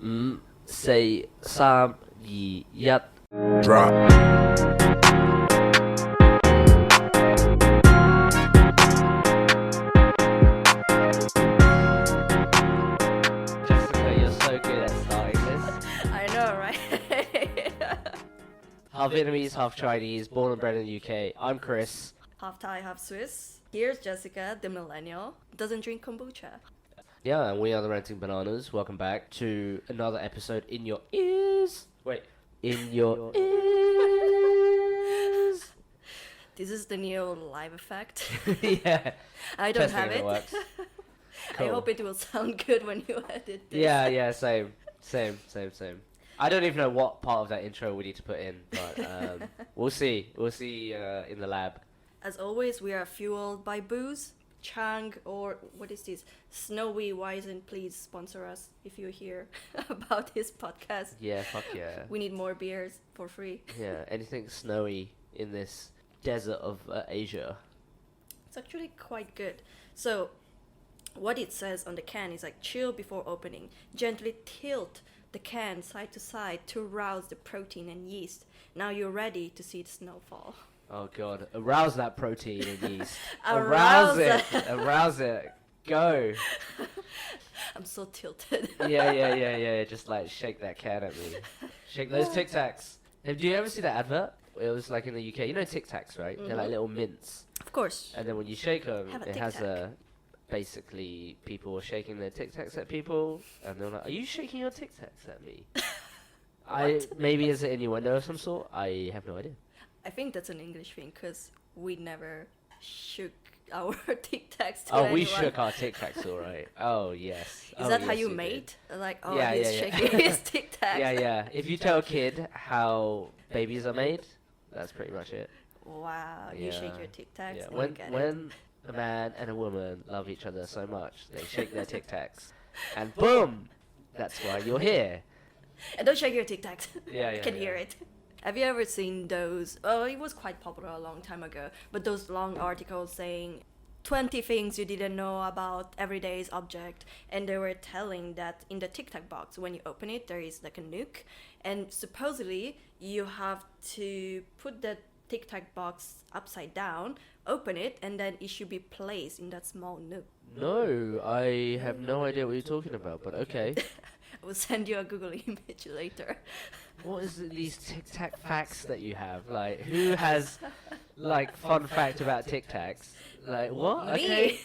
五、四、三、二、一。Drop. Jessica, you're so good at starting this. I know, right? Half Vietnamese, half Chinese, born and bred in the UK. I'm Chris. Half Thai, half Swiss. Here's Jessica, the millennial. Doesn't drink kombucha. Yeah, and we are the Ranting Bananas. Welcome back to another episode in your ears. Wait, in your ears. This is the new live effect. Yeah. I don't Testing have if it. works. I Cool. hope it will sound good when you edit this. Yeah, same. I don't even know what part of that intro we need to put in, but we'll see. We'll see in the lab. As always, we are fueled by booze. Chang, or what is this? Snowy Wisen, please sponsor us if you hear about this podcast. Yeah, fuck yeah. We need more beers for free. Yeah, anything snowy in this desert of Asia. It's actually quite good. So, what it says on the can is like chill before opening. Gently tilt the can side to side to arouse the protein and yeast. Now you're ready to see the snowfall. Oh god, arouse that protein and yeast. Arouse Arouse it. Go. I'm so tilted. Yeah. Just like shake that can at me. Shake those Tic Tacs. Have you ever see that advert? It was like in the UK. You know Tic Tacs, right? They're like little mints. Of course. And then when you shake them, Have a it Tic has Tac. basically people are shaking their Tic Tacs at people, and they're like, "Are you shaking your Tic Tacs at me?" Maybe is it innuendo of some sort? I have no idea. I think that's an English thing because we never shook our Tic Tacs to Oh, anyone. we shook our Tic Tacs, all right. Oh yes. Is that how you mate? Like, oh, Yeah, he's yeah. shaking his Tic Tacs. Yeah. If you tell a kid how babies are made, that's pretty much it. Wow, you shake Yeah. your Tic Tacs. Yeah. and you get it. When a man and a woman love each other so much, they shake their Tic Tacs, and boom, that's why you're here. And don't shake your Tic Tacs. Yeah, I can hear it. Have you ever seen those? Oh, it was quite popular a long time ago. But those long articles saying 20 things you didn't know about everyday's object, and they were telling that in the Tic Tac box, when you open it, there is like a nook, and supposedly you have to put the Tic Tac box upside down, open it, and then it should be placed in that small nook. No, I have no idea what you're talking about, but okay. I will send you a Google image later. What is these Tic Tac facts that you have? Like, who has, like, fun fact about Tic Tacs? Like, what? Me. Okay.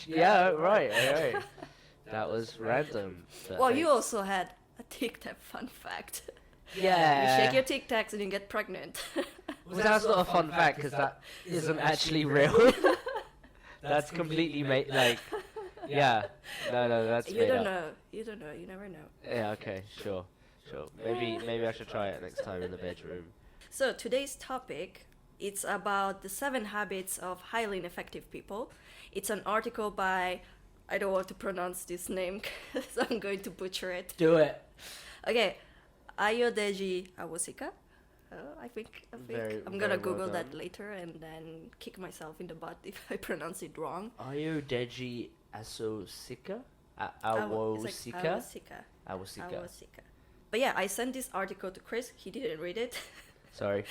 Yeah, right. That was random. but Well, you thanks. also had a Tic Tac fun fact. Yeah. You shake your Tic Tacs and you get pregnant. Well, that's not a fun fact because that isn't actually real. That's completely made. Like, yeah. No, that's You made don't up. know. You don't know. You never know. Yeah. Okay. Sure. Maybe I should try it next time in the bedroom. So today's topic, it's about the 7 habits of highly ineffective people. It's an article by, I don't want to pronounce this name because I'm going to butcher it. Do it. Okay, Ayodeji Awosika. I think Very- I'm gonna very well Google that done. later and then kick myself in the butt if I pronounce it wrong. Ayodeji Asosika? It's like Awosika? Awosika. Awosika. But yeah, I sent this article to Chris. He didn't read it. Sorry.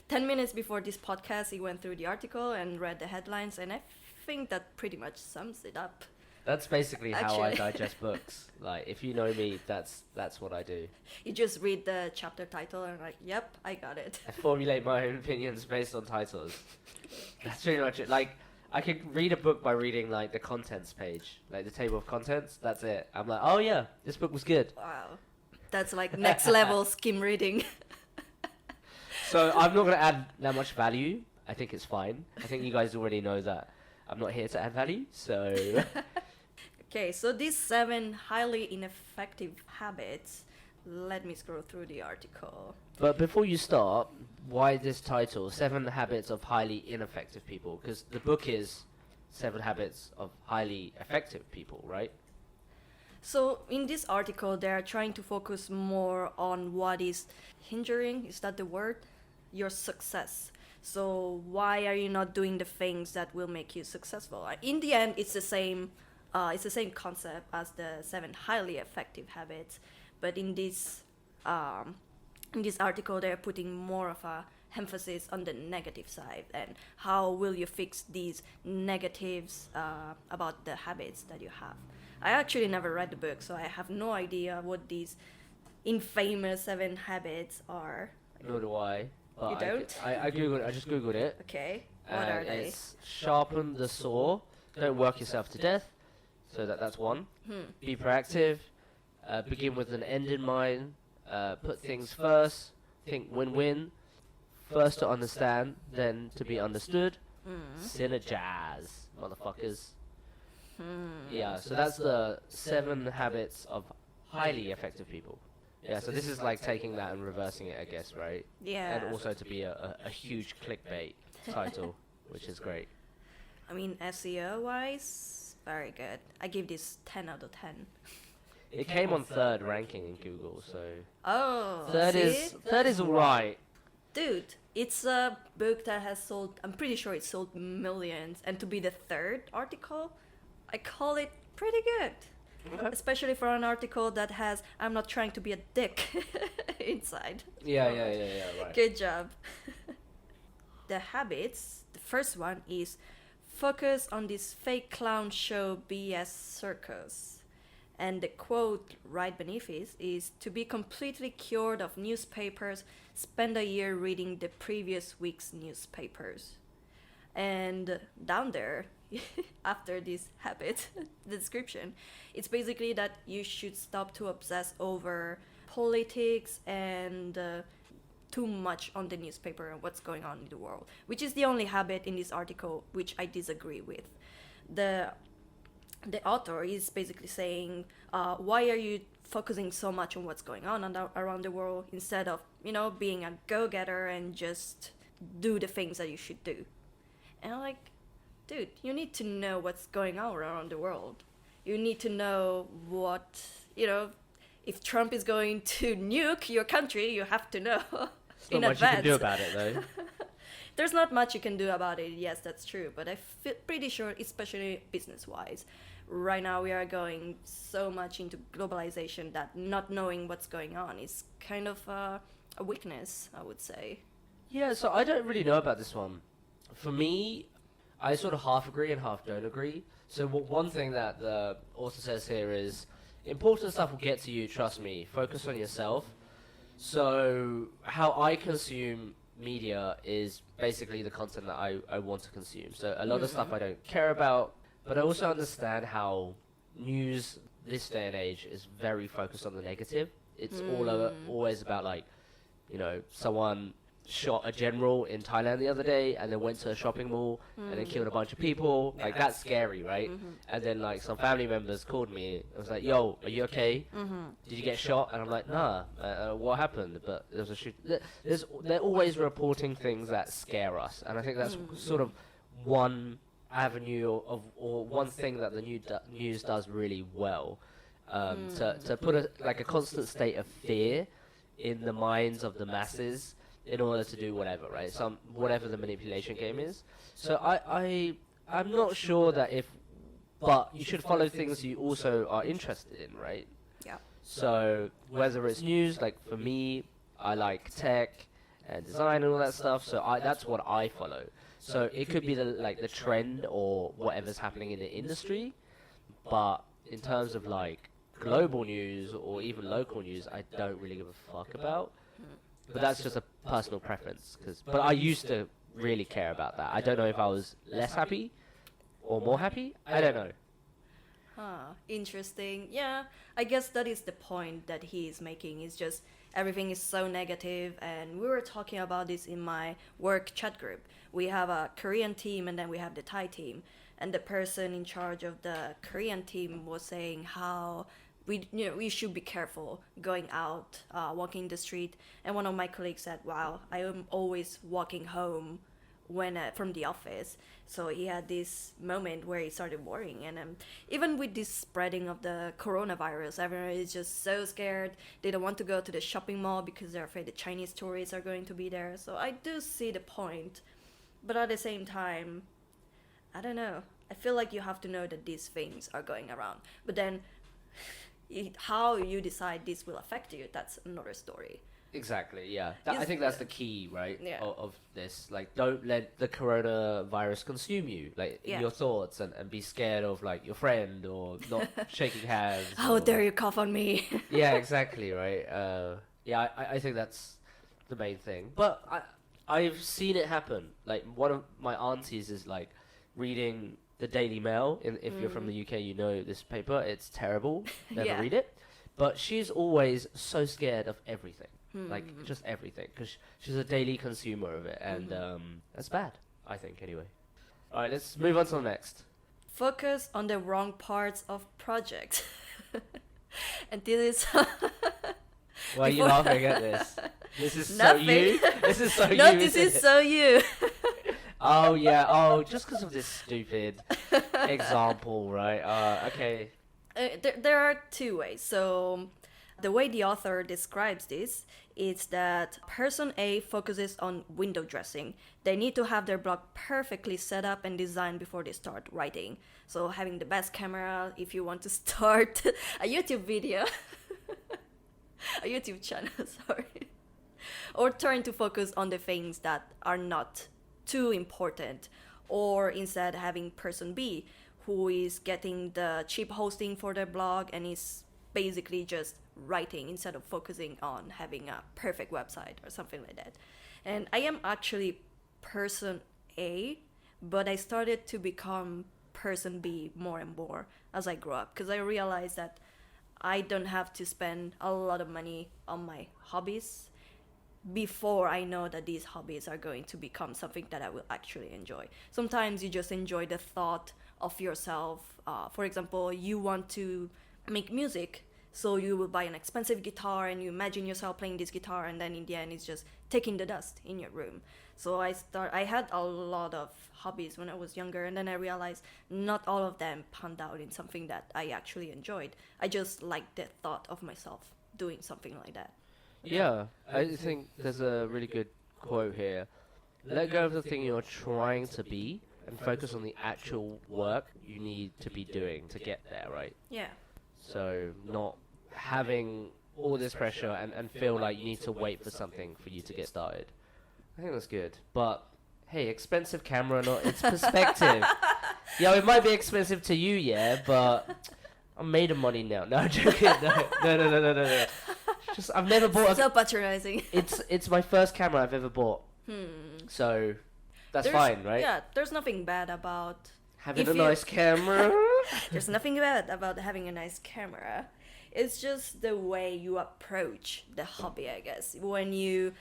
10 minutes before this podcast, he went through the article and read the headlines, and I think that pretty much sums it up. That's basically how I Actually- digest books. Like, if you know me, that's what I do. You just read the chapter title and like, yep, I got it. I formulate my own opinions based on titles. That's pretty much it. Like, I could read a book by reading, like, the contents page. Like, the table of contents. That's it. I'm like, oh, yeah, this book was good. Wow. That's like next level skim reading. So, I'm not going to add that much value. I think it's fine. I think you guys already know that I'm not here to add value, so... Okay, so these 7 highly ineffective habits. Let me scroll through the article. But before you start, why this title, 7 Habits of Highly Ineffective People? Because the book is 7 Habits of Highly Effective People, right? So in this article, they are trying to focus more on what is hindering, is that the word? Your success. So why are you not doing the things that will make you successful? In the end, it's the same it's the same concept as the 7 highly effective habits, but in this article they're putting more of a emphasis on the negative side and how will you fix these negatives about the habits that you have. I actually never read the book, so I have no idea what these infamous 7 habits are. Nor do I. But You don't? I googled. I just googled it. Okay, what are And they? it's sharpen the saw. Don't work yourself to death. So that's one. Be proactive. Begin with an end in mind. Put things first. Think win-win. First to understand, then to be understood. Synergize, motherfuckers. Yeah, so that's the 7 habits of highly effective people. Yeah, so this is like taking that and reversing it, I guess, right? Yeah. And also to be a huge clickbait title, which is great. I mean, SEO wise, very good. I give this 10 out of 10. It came on 3rd ranking in Google, so Oh, third see? is alright. Dude, it's a book that has sold, I'm pretty sure it sold millions, and to be the 3rd article, I call it pretty good. Okay. Especially for an article that has "I'm not trying to be a dick" inside. Yeah, right. Good job. The habits, the first one is focus on this fake clown show BS circus. And the quote right beneath it is to be completely cured of newspapers, spend a year reading the previous week's newspapers. And down there, after this habit, the description, it's basically that you should stop to obsess over politics and too much on the newspaper and what's going on in the world, which is the only habit in this article which I disagree with. The author is basically saying, why are you focusing so much on what's going on around the world instead of, being a go-getter and just do the things that you should do? And I'm like, dude, you need to know what's going on around the world. You need to know what, if Trump is going to nuke your country, you have to know in Not much you advance. can do about it, though. There's not much you can do about it. Yes, that's true. But I feel pretty sure, especially business-wise, right now we are going so much into globalization that not knowing what's going on is kind of a weakness, I would say. Yeah, so I don't really know about this one. For me, I sort of half agree and half don't agree. So one thing that the author says here is, important stuff will get to you, trust me. Focus on yourself. So how I consume media is basically the content that I want to consume. So a lot of stuff I don't care about, but I also understand how news this day and age is very focused on the negative. It's always about someone shot a general in Thailand the other day and then went to a shopping mall and then killed a bunch of people. Like, that's scary, right? And then some family members called me. I was like, yo, are you okay? Did you get shot? And I'm like, nah, what happened? But there was a shoot. They're always reporting things that scare us. And I think that's sort of one avenue or one thing that the news does really well. To put a constant state of fear in the minds of the masses in order to do whatever, right? Whatever the manipulation game is. So I'm not sure that but you should follow things you also are interested in, right? Yeah. So whether it's news, like for me, I like tech and design and all that stuff. So that's what I follow. So it could be the trend or whatever's happening in the industry, but in terms of global news or even local news, I don't really give a fuck about. But that's just a personal preference. But I used to really care about that. I don't know if I was less happy or more happy. I don't know. Interesting. Yeah, I guess that is the point that he is making. Is just everything is so negative, and we were talking about this in my work chat group. We have a Korean team and then we have the Thai team, and the person in charge of the Korean team was saying how we should be careful going out, walking the street. And one of my colleagues said, wow, I am always walking home when from the office. So he had this moment where he started worrying. And even with this spreading of the coronavirus, everyone is just so scared. They don't want to go to the shopping mall because they're afraid the Chinese tourists are going to be there. So I do see the point. But at the same time, I don't know. I feel like you have to know that these things are going around. But then how you decide this will affect you, that's another story. Exactly, yeah. I think that's the key, right, Yeah. of this. Like, don't let the coronavirus consume you, like, in Yeah. your thoughts, and be scared of, like, your friend, or not shaking hands. How or, dare you cough on me? Yeah, exactly, right. Yeah, I think that's the main thing. But I've seen it happen. Like, one of my aunties is, like, reading the Daily Mail. If you're from the UK, you know this paper. It's terrible. Never Yeah. read it. But she's always so scared of everything. Like, just everything. Because she's a daily consumer of it. And that's bad, I think, anyway. All right, let's move on to the next. Focus on the wrong parts of project. And this is Why are you Before- laughing at this? This is so Nothing. you? This is so no, you, this isn't is it? so you. Oh, yeah. Oh, just because of this stupid example, right? Okay. There are two ways. So the way the author describes this is that person A focuses on window dressing. They need to have their blog perfectly set up and designed before they start writing. So having the best camera if you want to start a YouTube video, a YouTube channel, sorry. Or trying to focus on the things that are not too important. Or instead having person B who is getting the cheap hosting for their blog and is basically just writing instead of focusing on having a perfect website or something like that. And I am actually person A, but I started to become person B more and more as I grow up, because I realized that I don't have to spend a lot of money on my hobbies before I know that these hobbies are going to become something that I will actually enjoy. Sometimes you just enjoy the thought of yourself. For example, you want to make music, so you will buy an expensive guitar and you imagine yourself playing this guitar, and then in the end it's just taking the dust in your room. So I had a lot of hobbies when I was younger, and then I realized not all of them panned out in something that I actually enjoyed. I just liked the thought of myself doing something like that. Yeah, I think there's a really good quote here. Let go of the thing you're trying to be and focus on the actual work you need to be doing to get there, right? Yeah. So not having all this pressure and feel like you need to wait for something for you to get started. I think that's good. But hey, expensive camera, not it's perspective. Yeah, it might be expensive to you, yeah, but I'm made of money now. No, I'm joking. No. Just I've never bought So patronizing. It's my first camera I've ever bought. So that's fine, right? Yeah, there's nothing bad about Having if a you- nice camera. There's nothing bad about having a nice camera. It's just the way you approach the hobby, I guess. When you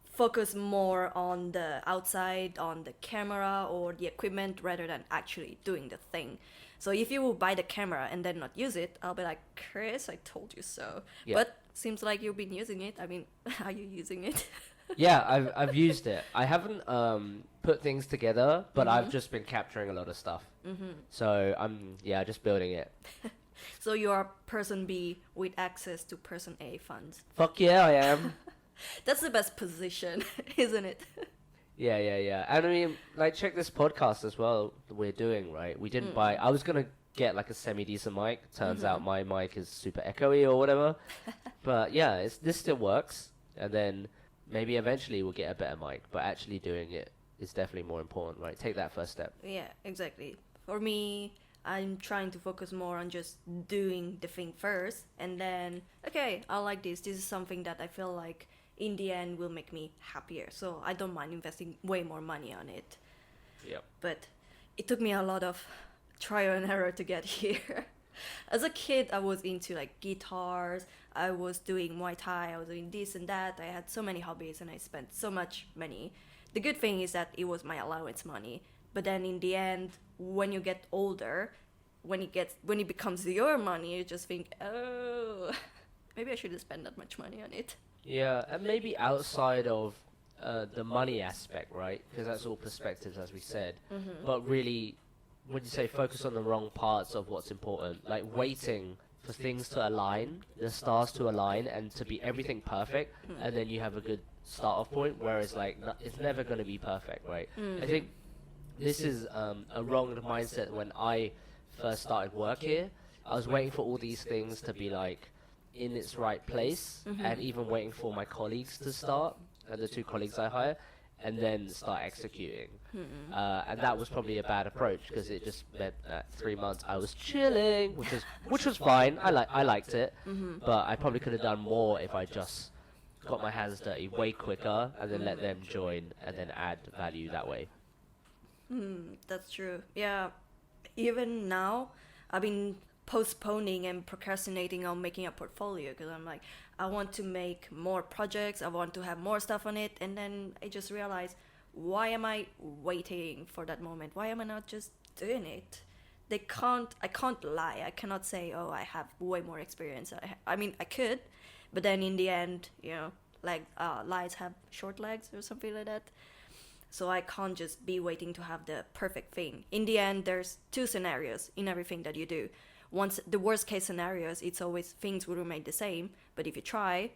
focus more on the outside, on the camera or the equipment rather than actually doing the thing. So if you will buy the camera and then not use it, I'll be like, Chris, I told you so. Yeah. But seems like you've been using it. I mean, are you using it? Yeah, I've used it. I haven't put things together, but I've just been capturing a lot of stuff. So I'm just building it. So you are person B with access to person A funds. Fuck yeah, I am. That's the best position, isn't it? Yeah. And I mean, like, check this podcast as well that we're doing, right? We didn't buy... I was going to get, like, a semi-decent mic. Turns out my mic is super echoey or whatever. But, yeah, this still works. And then maybe eventually we'll get a better mic. But actually doing it is definitely more important, right? Take that first step. Yeah, exactly. For me, I'm trying to focus more on just doing the thing first. And then, okay, I like this. This is something that I feel like in the end will make me happier. So I don't mind investing way more money on it. Yep. But it took me a lot of trial and error to get here. As a kid, I was into like guitars, I was doing Muay Thai, I was doing this and that. I had so many hobbies and I spent so much money. The good thing is that it was my allowance money. But then in the end, when you get older, when it becomes your money, you just think, oh, maybe I shouldn't spend that much money on it. Yeah, and maybe outside of the money aspect, right? Because that's all perspectives, as we said. But really, when you say focus on the wrong parts of what's important, like waiting for things to align, the stars to align, and to be everything perfect, and then you have a good start-off point, whereas, like, it's never going to be perfect, right? I think this is a wrong mindset. When I first started work here, I was waiting for all these things to be like in its right place, and even waiting for my colleagues to start, and the 2 colleagues I hire, and then start executing. And that was probably a bad approach, because it just meant that 3 months I was chilling, which was fine. I liked it, but I probably could have done more if I just got my hands dirty way quicker, and then let them join and then add value that way. That's true. Yeah, even now, I've been postponing and procrastinating on making a portfolio, because I'm like, I want to make more projects, I want to have more stuff on it, and then I just realized, why am I waiting for that moment? Why am I not just doing it? I can't lie. I cannot say, oh, I have way more experience. I mean, I could, but then in the end, like lies have short legs or something like that. So I can't just be waiting to have the perfect thing. In the end, there's 2 scenarios in everything that you do. Once the worst case scenarios, it's always things will remain the same. But if you try,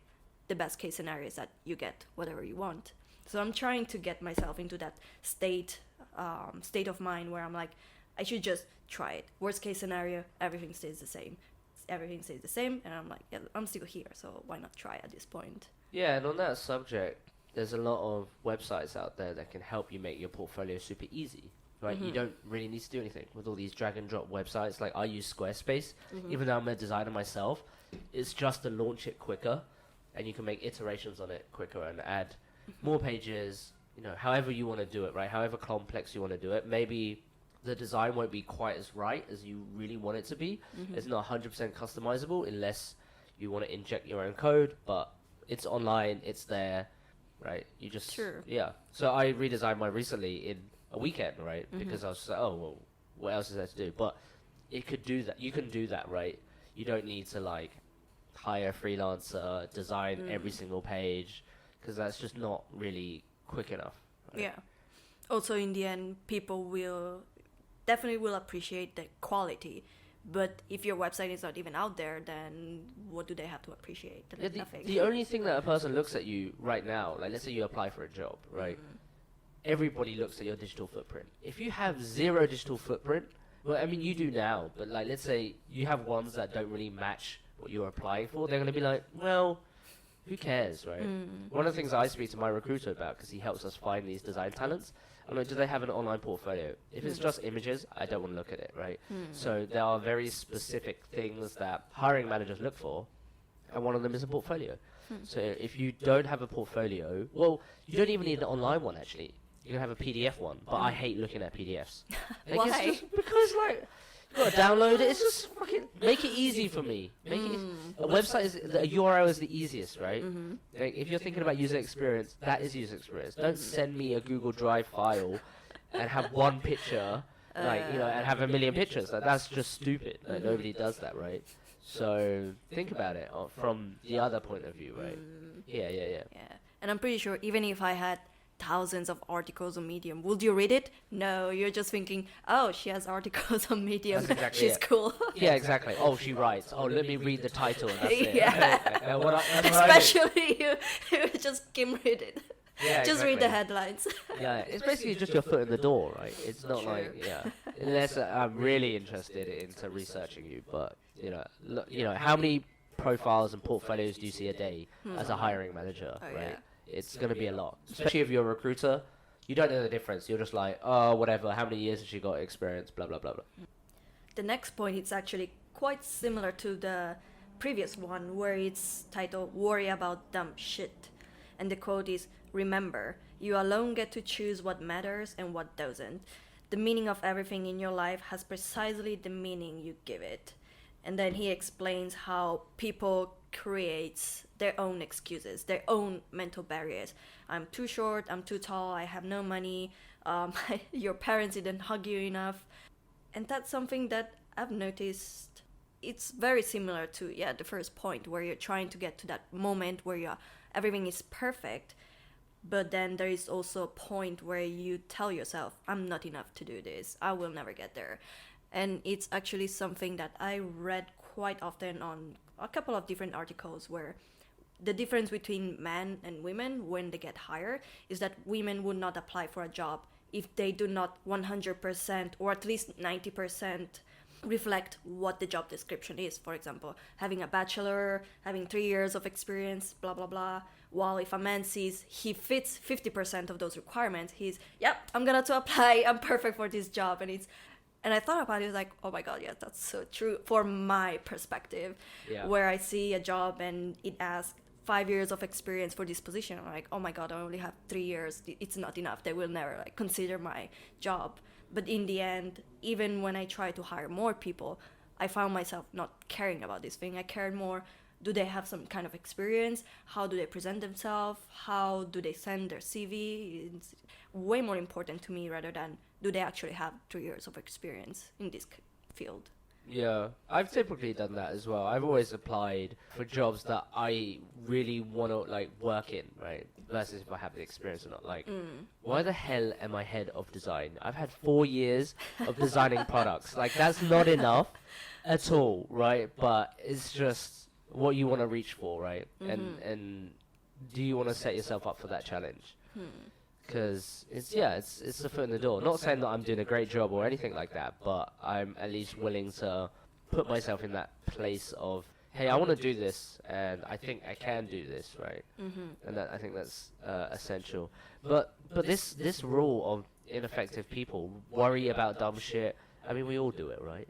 the best case scenario is that you get whatever you want. So I'm trying to get myself into that state of mind where I'm like, I should just try it. Worst case scenario, everything stays the same. Everything stays the same, and I'm like, yeah, I'm still here, so why not try at this point? Yeah, and on that subject, there's a lot of websites out there that can help you make your portfolio super easy. Right, you don't really need to do anything with all these drag and drop websites. Like, I use Squarespace, even though I'm a designer myself. It's just to launch it quicker, and you can make iterations on it quicker and add more pages. However you want to do it, right? However complex you want to do it. Maybe the design won't be quite as right as you really want it to be. It's not 100% customizable unless you want to inject your own code, but it's online, it's there, right? You just Sure. Yeah. So I redesigned mine recently in a weekend, right? Because I was just like, oh, well, what else is there to do? But it could do that. You can do that, right? You don't need to like hire a freelancer, design every single page, because that's just not really quick enough. Right? Yeah. Also, in the end, people will definitely appreciate the quality. But if your website is not even out there, then what do they have to appreciate? Nothing. The only thing that a person looks at you right now, like let's say you apply for a job, right? Everybody looks at your digital footprint. If you have 0 digital footprint, well, I mean, you do now, but like, let's say you have ones that don't really match what you're applying for, they're going to be like, well, who cares, right? One of the things I speak to my recruiter about, because he helps us find these design talents, I'm like, do they have an online portfolio? If it's just images, I don't want to look at it, right? So there are very specific things that hiring managers look for, and one of them is a portfolio. So if you don't have a portfolio, well, you don't even need an online one, actually. You can have a PDF one, but I hate looking at PDFs. Like, Why? It's just because, like, you gotta download it. It's just fucking make it easy for me. Make it. A website a URL is the easiest, right? Like, if you're thinking about user experience, that is user experience. Don't send me a Google Drive file and have one picture, and have a million pictures. Like, that's just stupid. Like, nobody does that, right? So think about it from the other point of view, right? Yeah. Yeah. And I'm pretty sure even if I had thousands of articles on Medium, would you read it? No, you're just thinking, oh, she has articles on Medium. That's exactly She's it. cool. Yeah, exactly. Oh, she writes. Oh, let me read the title. And that's it. Yeah. That's what I do. Especially you just skim read it. Yeah, Just read the exactly. headlines. Yeah, it's basically just your foot in the door, right? It's not True. like, unless I'm really interested into researching you, but, how many profiles and portfolios do you see a day as a hiring manager, Oh, right? yeah. It's going to be a lot. Especially if you're a recruiter, you don't know the difference. You're just like, oh, whatever, how many years has she got experience, blah, blah, blah, blah. The next point is actually quite similar to the previous one, where it's titled Worry About Dumb Shit. And the quote is, remember, you alone get to choose what matters and what doesn't. The meaning of everything in your life has precisely the meaning you give it. And then he explains how people create their own excuses, their own mental barriers. I'm too short, I'm too tall, I have no money, your parents didn't hug you enough. And that's something that I've noticed. It's very similar to, the first point, where you're trying to get to that moment where everything is perfect. But then there is also a point where you tell yourself, I'm not enough to do this, I will never get there. And it's actually something that I read quite often on a couple of different articles, where the difference between men and women when they get hired is that women would not apply for a job if they do not 100% or at least 90% reflect what the job description is. For example, having a bachelor, having 3 years of experience, blah blah blah. While if a man sees he fits 50% of those requirements, he's, yep, I'm gonna to apply, I'm perfect for this job. And I thought about it like, oh my god, yes, that's so true for my perspective. Yeah. Where I see a job and it asks 5 years of experience for this position, I'm like, oh my god, I only have 3 years, it's not enough, they will never like consider my job. But in the end, even when I try to hire more people, I found myself not caring about this thing. I cared more, do they have some kind of experience? How do they present themselves? How do they send their CV? It's way more important to me rather than do they actually have 3 years of experience in this field. Yeah, I've typically done that as well. I've always applied for jobs that I really want to like work in, right? Versus if I have the experience or not. Like, why the hell am I head of design? I've had 4 years of designing products. Like, that's not enough at all, right? But it's just what you want to reach for, right? And do you want to set yourself up for that challenge? Because it's a foot in the door. Not saying that I'm doing a great job or anything like that, but I'm at least willing to put myself in that place of, hey, I want to do this, and I think I can do this, right? And I think that's essential. But this rule of ineffective people worry about dumb shit. I mean, we all do it, right?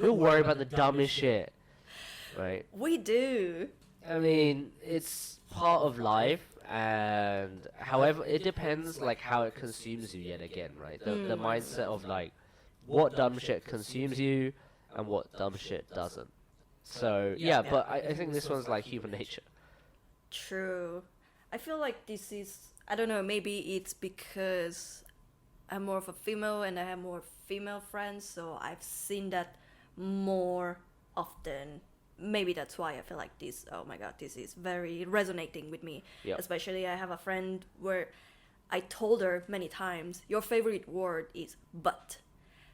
We all worry about the dumbest shit, right? We do. I mean, it's part of life. And however, it depends like how it consumes you yet again, right? The mindset of like what dumb shit consumes you and what dumb shit doesn't. So yeah, but I think this one's like human nature. True. I feel like this is, I don't know, maybe it's because I'm more of a female and I have more female friends, so I've seen that more often. Maybe that's why I feel like this, oh my god, this is very resonating with me. Yep. Especially I have a friend where I told her many times, your favorite word is but.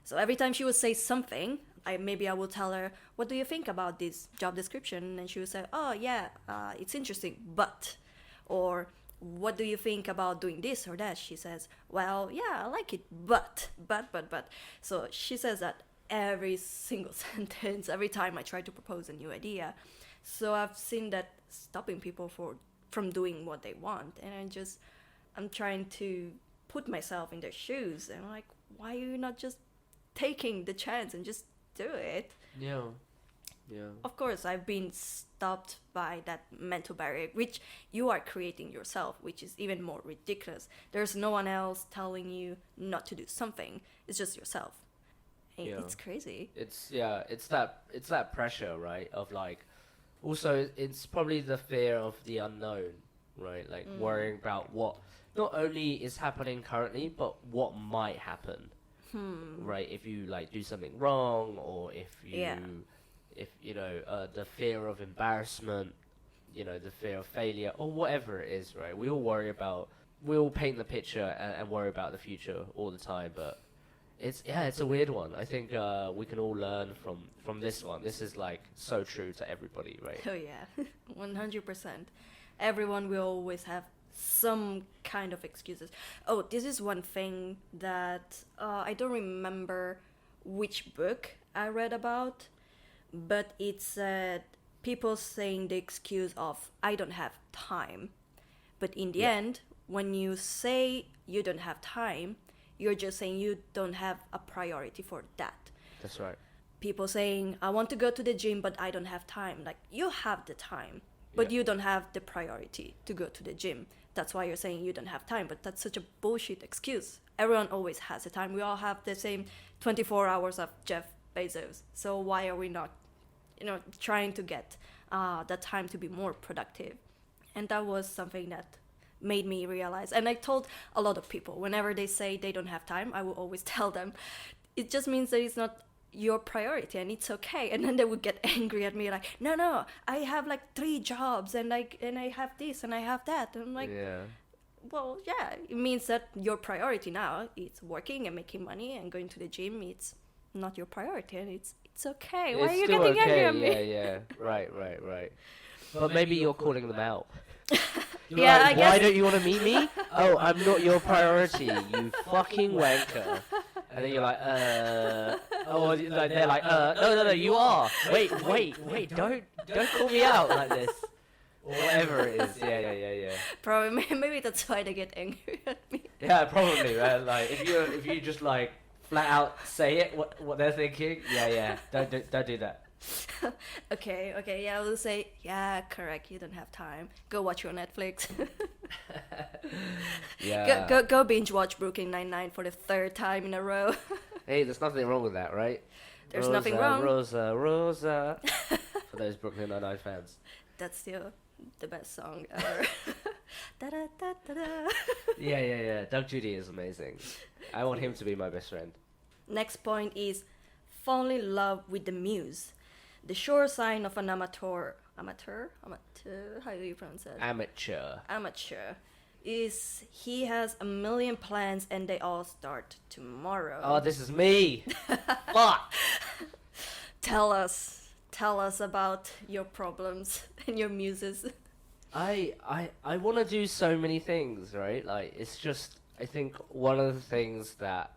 So every time she would say something, I will tell her, what do you think about this job description? And she would say, oh yeah, it's interesting, but. Or what do you think about doing this or that? She says, well, yeah, I like it, but. So she says that every single sentence, every time I try to propose a new idea. So I've seen that stopping people from doing what they want. And I'm trying to put myself in their shoes. And I'm like, why are you not just taking the chance and just do it? Yeah. Of course, I've been stopped by that mental barrier, which you are creating yourself, which is even more ridiculous. There's no one else telling you not to do something. It's just yourself. Yeah. It's crazy. It's that pressure, right? Of like, also it's probably the fear of the unknown, right? Like worrying about what not only is happening currently, but what might happen, right? If you like do something wrong, or if you know, the fear of embarrassment, you know, the fear of failure, or whatever it is, right? We all paint the picture and worry about the future all the time, but. It's a weird one. I think we can all learn from this one. This is like so true to everybody, right? Oh yeah, 100%. Everyone will always have some kind of excuses. Oh, this is one thing that I don't remember which book I read about, but it said people saying the excuse of I don't have time. But in the end, when you say you don't have time, you're just saying you don't have a priority for that. That's right. People saying, I want to go to the gym, but I don't have time. Like, you have the time, but you don't have the priority to go to the gym. That's why you're saying you don't have time, but that's such a bullshit excuse. Everyone always has the time. We all have the same 24 hours of Jeff Bezos. So why are we not, trying to get that time to be more productive? And that was something that made me realize. And I told a lot of people, whenever they say they don't have time, I will always tell them, it just means that it's not your priority and it's okay. And then they would get angry at me like, no, I have like 3 jobs and I have this and I have that. And I'm like, well, yeah, it means that your priority now is working and making money and going to the gym. It's not your priority and it's okay. Why are you getting angry at me? Yeah, right. But maybe you're calling them out. Yeah, like, I why guess- don't you want to meet me? Oh, I'm not your priority, you fucking wanker. And then you're like, oh, like, they're like, no, you are. Wait, don't call me out like this. Or whatever it is. Yeah. Probably, maybe that's why they get angry at me. Yeah, probably, man. Like, if you just like flat out say it, what they're thinking, yeah, don't do that. Okay, yeah, I will say, yeah, correct, you don't have time. Go watch your Netflix. Yeah. Go binge watch Brooklyn Nine-Nine for the third time in a row. Hey, there's nothing wrong with that, right? There's nothing wrong. Rosa. For those Brooklyn Nine-Nine fans. That's still the best song ever. Da-da-da-da-da. Yeah. Doug Judy is amazing. I want him to be my best friend. Next point is fall in love with the muse. The sure sign of an amateur, how do you pronounce that? Amateur. Is he has a million plans and they all start tomorrow. Oh, this is me. Fuck. Tell us about your problems and your muses. I want to do so many things, right? Like, it's just, I think one of the things that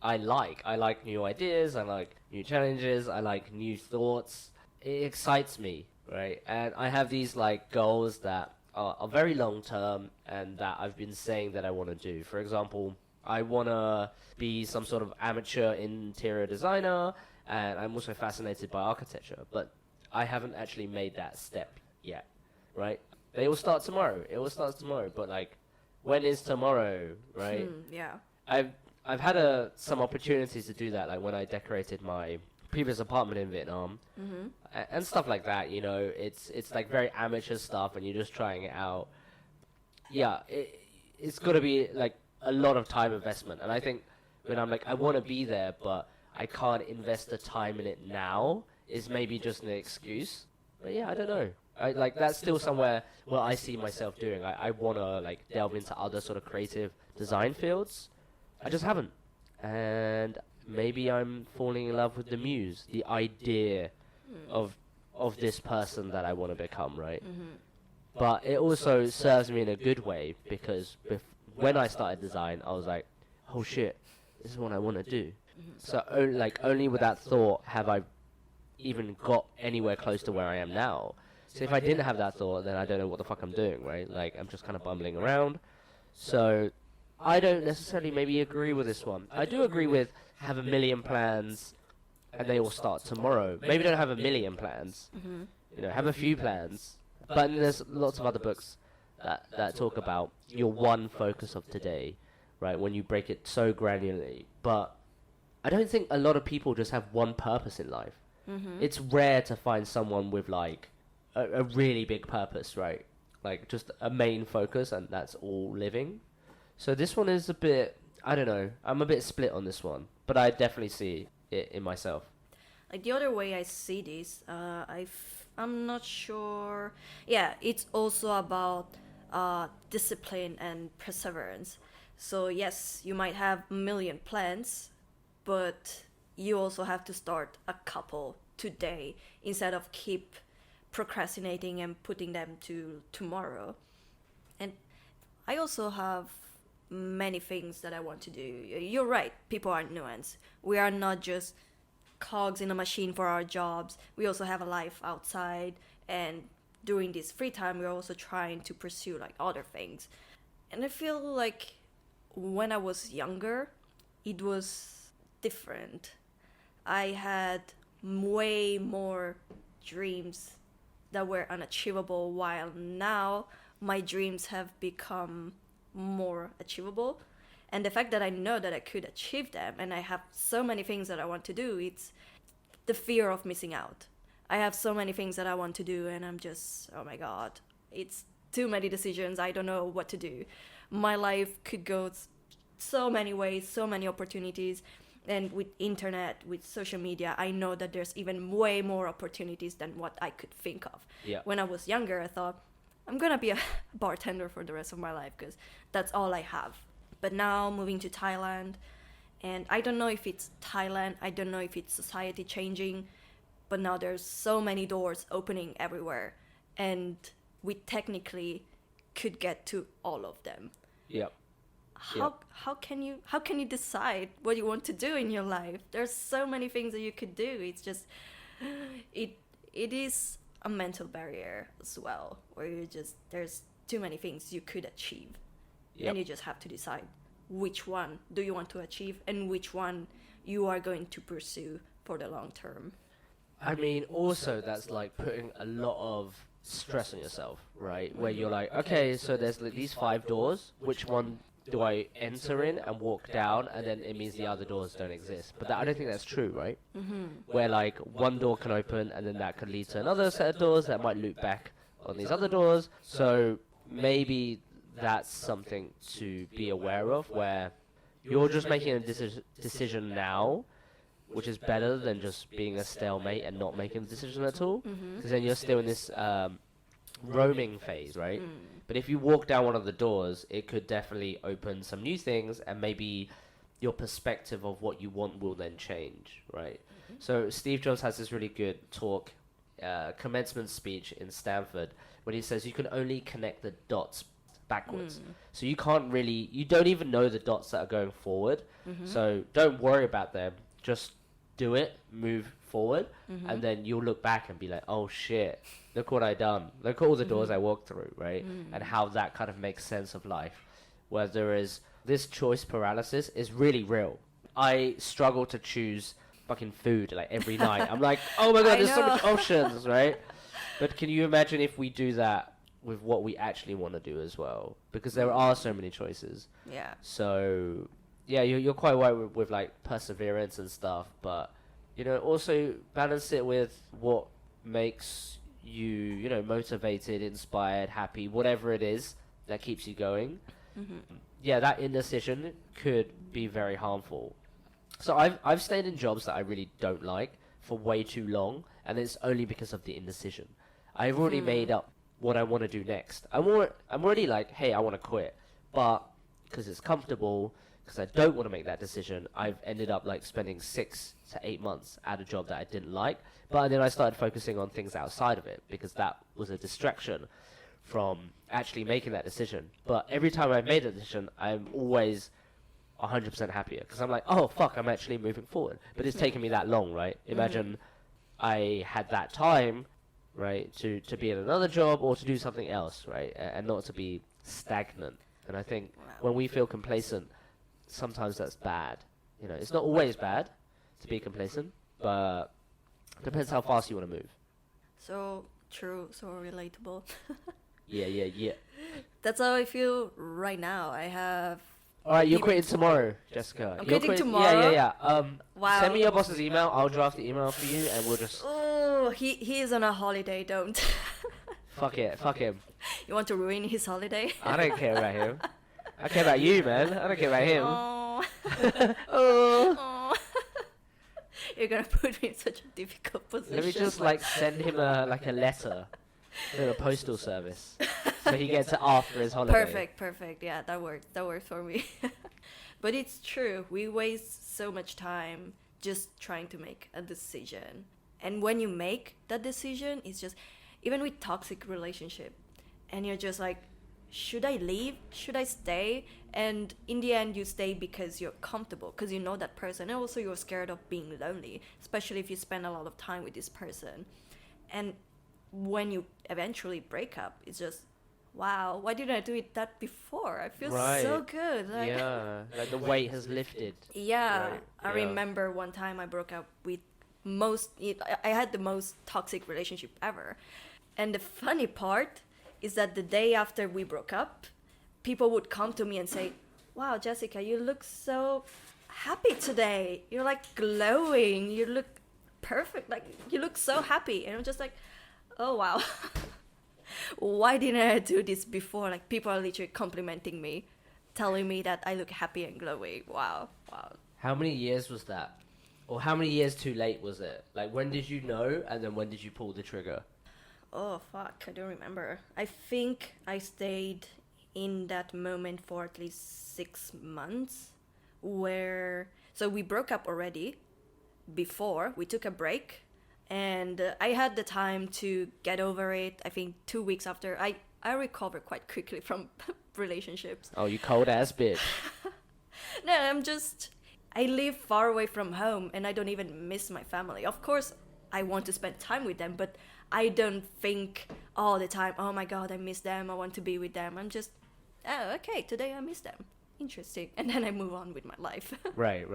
I like new ideas, I like new challenges, I like new thoughts. It excites me, right? And I have these like goals that are very long term and that I've been saying that I want to do. For example, I want to be some sort of amateur interior designer, and I'm also fascinated by architecture, but I haven't actually made that step yet, right? They will start tomorrow. It will start tomorrow, but like, when is tomorrow, right? Yeah. I've had some opportunities to do that, like when I decorated my previous apartment in Vietnam, and stuff like that. You know, it's like very amateur stuff, and you're just trying it out. Yeah, it's got to be like a lot of time investment, and I think when I'm like, I want to be there, but I can't invest the time in it now, is maybe just an excuse. But yeah, I don't know. Like, that's still somewhere where I see myself doing. I want to like delve into other sort of creative design fields. I just haven't. And maybe I'm falling in love with the muse, the idea of this person that I want to become, right? But it also serves me in a good way, because when I started design, I was like, oh shit, this is what I want to do. So only with that thought have I even got anywhere close to where I am now. So if I didn't have that thought, then I don't know what the fuck I'm doing, right? Like, I'm just kind of bumbling around. So I don't necessarily maybe agree with this one. I do agree with have a million plans and they all start tomorrow. Maybe don't have a million plans. You know, have a few plans. But there's lots of other books that talk about your one focus of today, right? When you break it so granularly. But I don't think a lot of people just have one purpose in life. It's rare to find someone with like a really big purpose, right? Like just a main focus, and that's all living. So this one is a bit, I don't know, I'm a bit split on this one, but I definitely see it in myself. Like the other way I see this, I'm not sure. Yeah, it's also about discipline and perseverance. So yes, you might have a million plans, but you also have to start a couple today instead of keep procrastinating and putting them to tomorrow. And I also have many things that I want to do. You're right, people are nuanced. We are not just cogs in a machine for our jobs. We also have a life outside, and during this free time we're also trying to pursue like other things. And I feel like when I was younger it was different. I had way more dreams that were unachievable, while now my dreams have become more achievable. And the fact that I know that I could achieve them and I have so many things that I want to do, it's the fear of missing out. I have so many things that I want to do and I'm just, oh my god, it's too many decisions, I don't know what to do. My life could go so many ways, so many opportunities. And with internet, with social media, I know that there's even way more opportunities than what I could think of. Yeah. When I was younger, I thought, I'm gonna be a bartender for the rest of my life because that's all I have. But now moving to Thailand, and I don't know if it's Thailand, I don't know if it's society changing, but now there's so many doors opening everywhere. And we technically could get to all of them. Yep. How can you decide what you want to do in your life? There's so many things that you could do. It's just it is a mental barrier as well, where there's too many things you could achieve. Yep. And you just have to decide which one do you want to achieve and which one you are going to pursue for the long term. I mean, also that's like putting a lot of stress on yourself, right? Where you're like, okay, so there's like these 5 doors. Which one do I enter in and walk down? And then it means the other doors don't exist. But I don't think that's true, right? Mm-hmm. Where like one door can open and then that could lead to another set of doors that might loop back on these other doors. So maybe that's something to be aware of, where you're just making a decision now, which is better than just being a stalemate and not making a decision at all. Because then you're still in this roaming phase, right? But if you walk down one of the doors, it could definitely open some new things, and maybe your perspective of what you want will then change, right? So Steve Jobs has this really good talk, commencement speech in Stanford, when he says you can only connect the dots backwards. So you don't even know the dots that are going forward. So don't worry about them. Just do it, move forward, and then you'll look back and be like, oh shit, look what I done. Look at all the doors I walked through, right? And how that kind of makes sense of life. Whereas this choice paralysis is really real. I struggle to choose fucking food like every night. I'm like, oh my god, there's so much options, right? But can you imagine if we do that with what we actually want to do as well? Because there are so many choices. Yeah. So yeah, you're quite right with like perseverance and stuff, but you know, also balance it with what makes you know, motivated, inspired, happy, whatever it is that keeps you going. Yeah, that indecision could be very harmful. So I've stayed in jobs that I really don't like for way too long, and it's only because of the indecision. I've already made up what I want to do next. I'm already like, hey, I want to quit, but because it's comfortable, because I don't want to make that decision, I've ended up like spending 6 to 8 months at a job that I didn't like. But then I started focusing on things outside of it, because that was a distraction from actually making that decision. But every time I made a decision, I'm always 100% happier, because I'm like, oh fuck, I'm actually moving forward. But it's taken me that long, right? Imagine I had that time, right, to be in another job or to do something else, right, and not to be stagnant. And I think when we feel complacent, sometimes that's bad. You know, it's not always bad to be complacent, but it depends how fast you want to move. So true, so relatable. Yeah. That's how I feel right now. I have... Alright, you're quitting tomorrow, Jessica. I'm You're quitting tomorrow? Yeah. Wow. Send me your boss's email, I'll draft the email for you, and we'll just... Oh, he is on a holiday, don't. Fuck him. You want to ruin his holiday? I don't care about him. I care about you, man. I don't care about him. Oh. Oh. You're gonna put me in such a difficult position. Let me just like send him a letter to the postal service, so he gets it after his holiday. Perfect. Yeah, that worked for me. But it's true. We waste so much time just trying to make a decision. And when you make that decision, it's just, even with toxic relationship, and you're just like, should I leave? Should I stay? And in the end, you stay because you're comfortable, because you know that person. And also you're scared of being lonely, especially if you spend a lot of time with this person. And when you eventually break up, it's just, wow, why didn't I do that before? I feel so good. Like, yeah, like the weight has lifted. Yeah, Right, I remember one time I broke up with I had the most toxic relationship ever. And the funny part is that the day after we broke up, people would come to me and say, wow, Jessica, you look so happy today. You're like glowing. You look perfect. Like, you look so happy. And I'm just like, oh, wow. Why didn't I do this before? Like, people are literally complimenting me, telling me that I look happy and glowing. Wow. How many years was that? Or how many years too late was it? Like, when did you know, and then when did you pull the trigger? Oh, fuck, I don't remember. I think I stayed in that moment for at least 6 months, so we broke up already before, we took a break, and I had the time to get over it. I think 2 weeks after, I I recover quite quickly from relationships. Oh, you cold ass bitch. No, I live far away from home and I don't even miss my family. Of course, I want to spend time with them, but I don't think all the time, oh my god, I miss them, I want to be with them. I'm just, oh, okay, today I miss them. Interesting. And then I move on with my life. Right.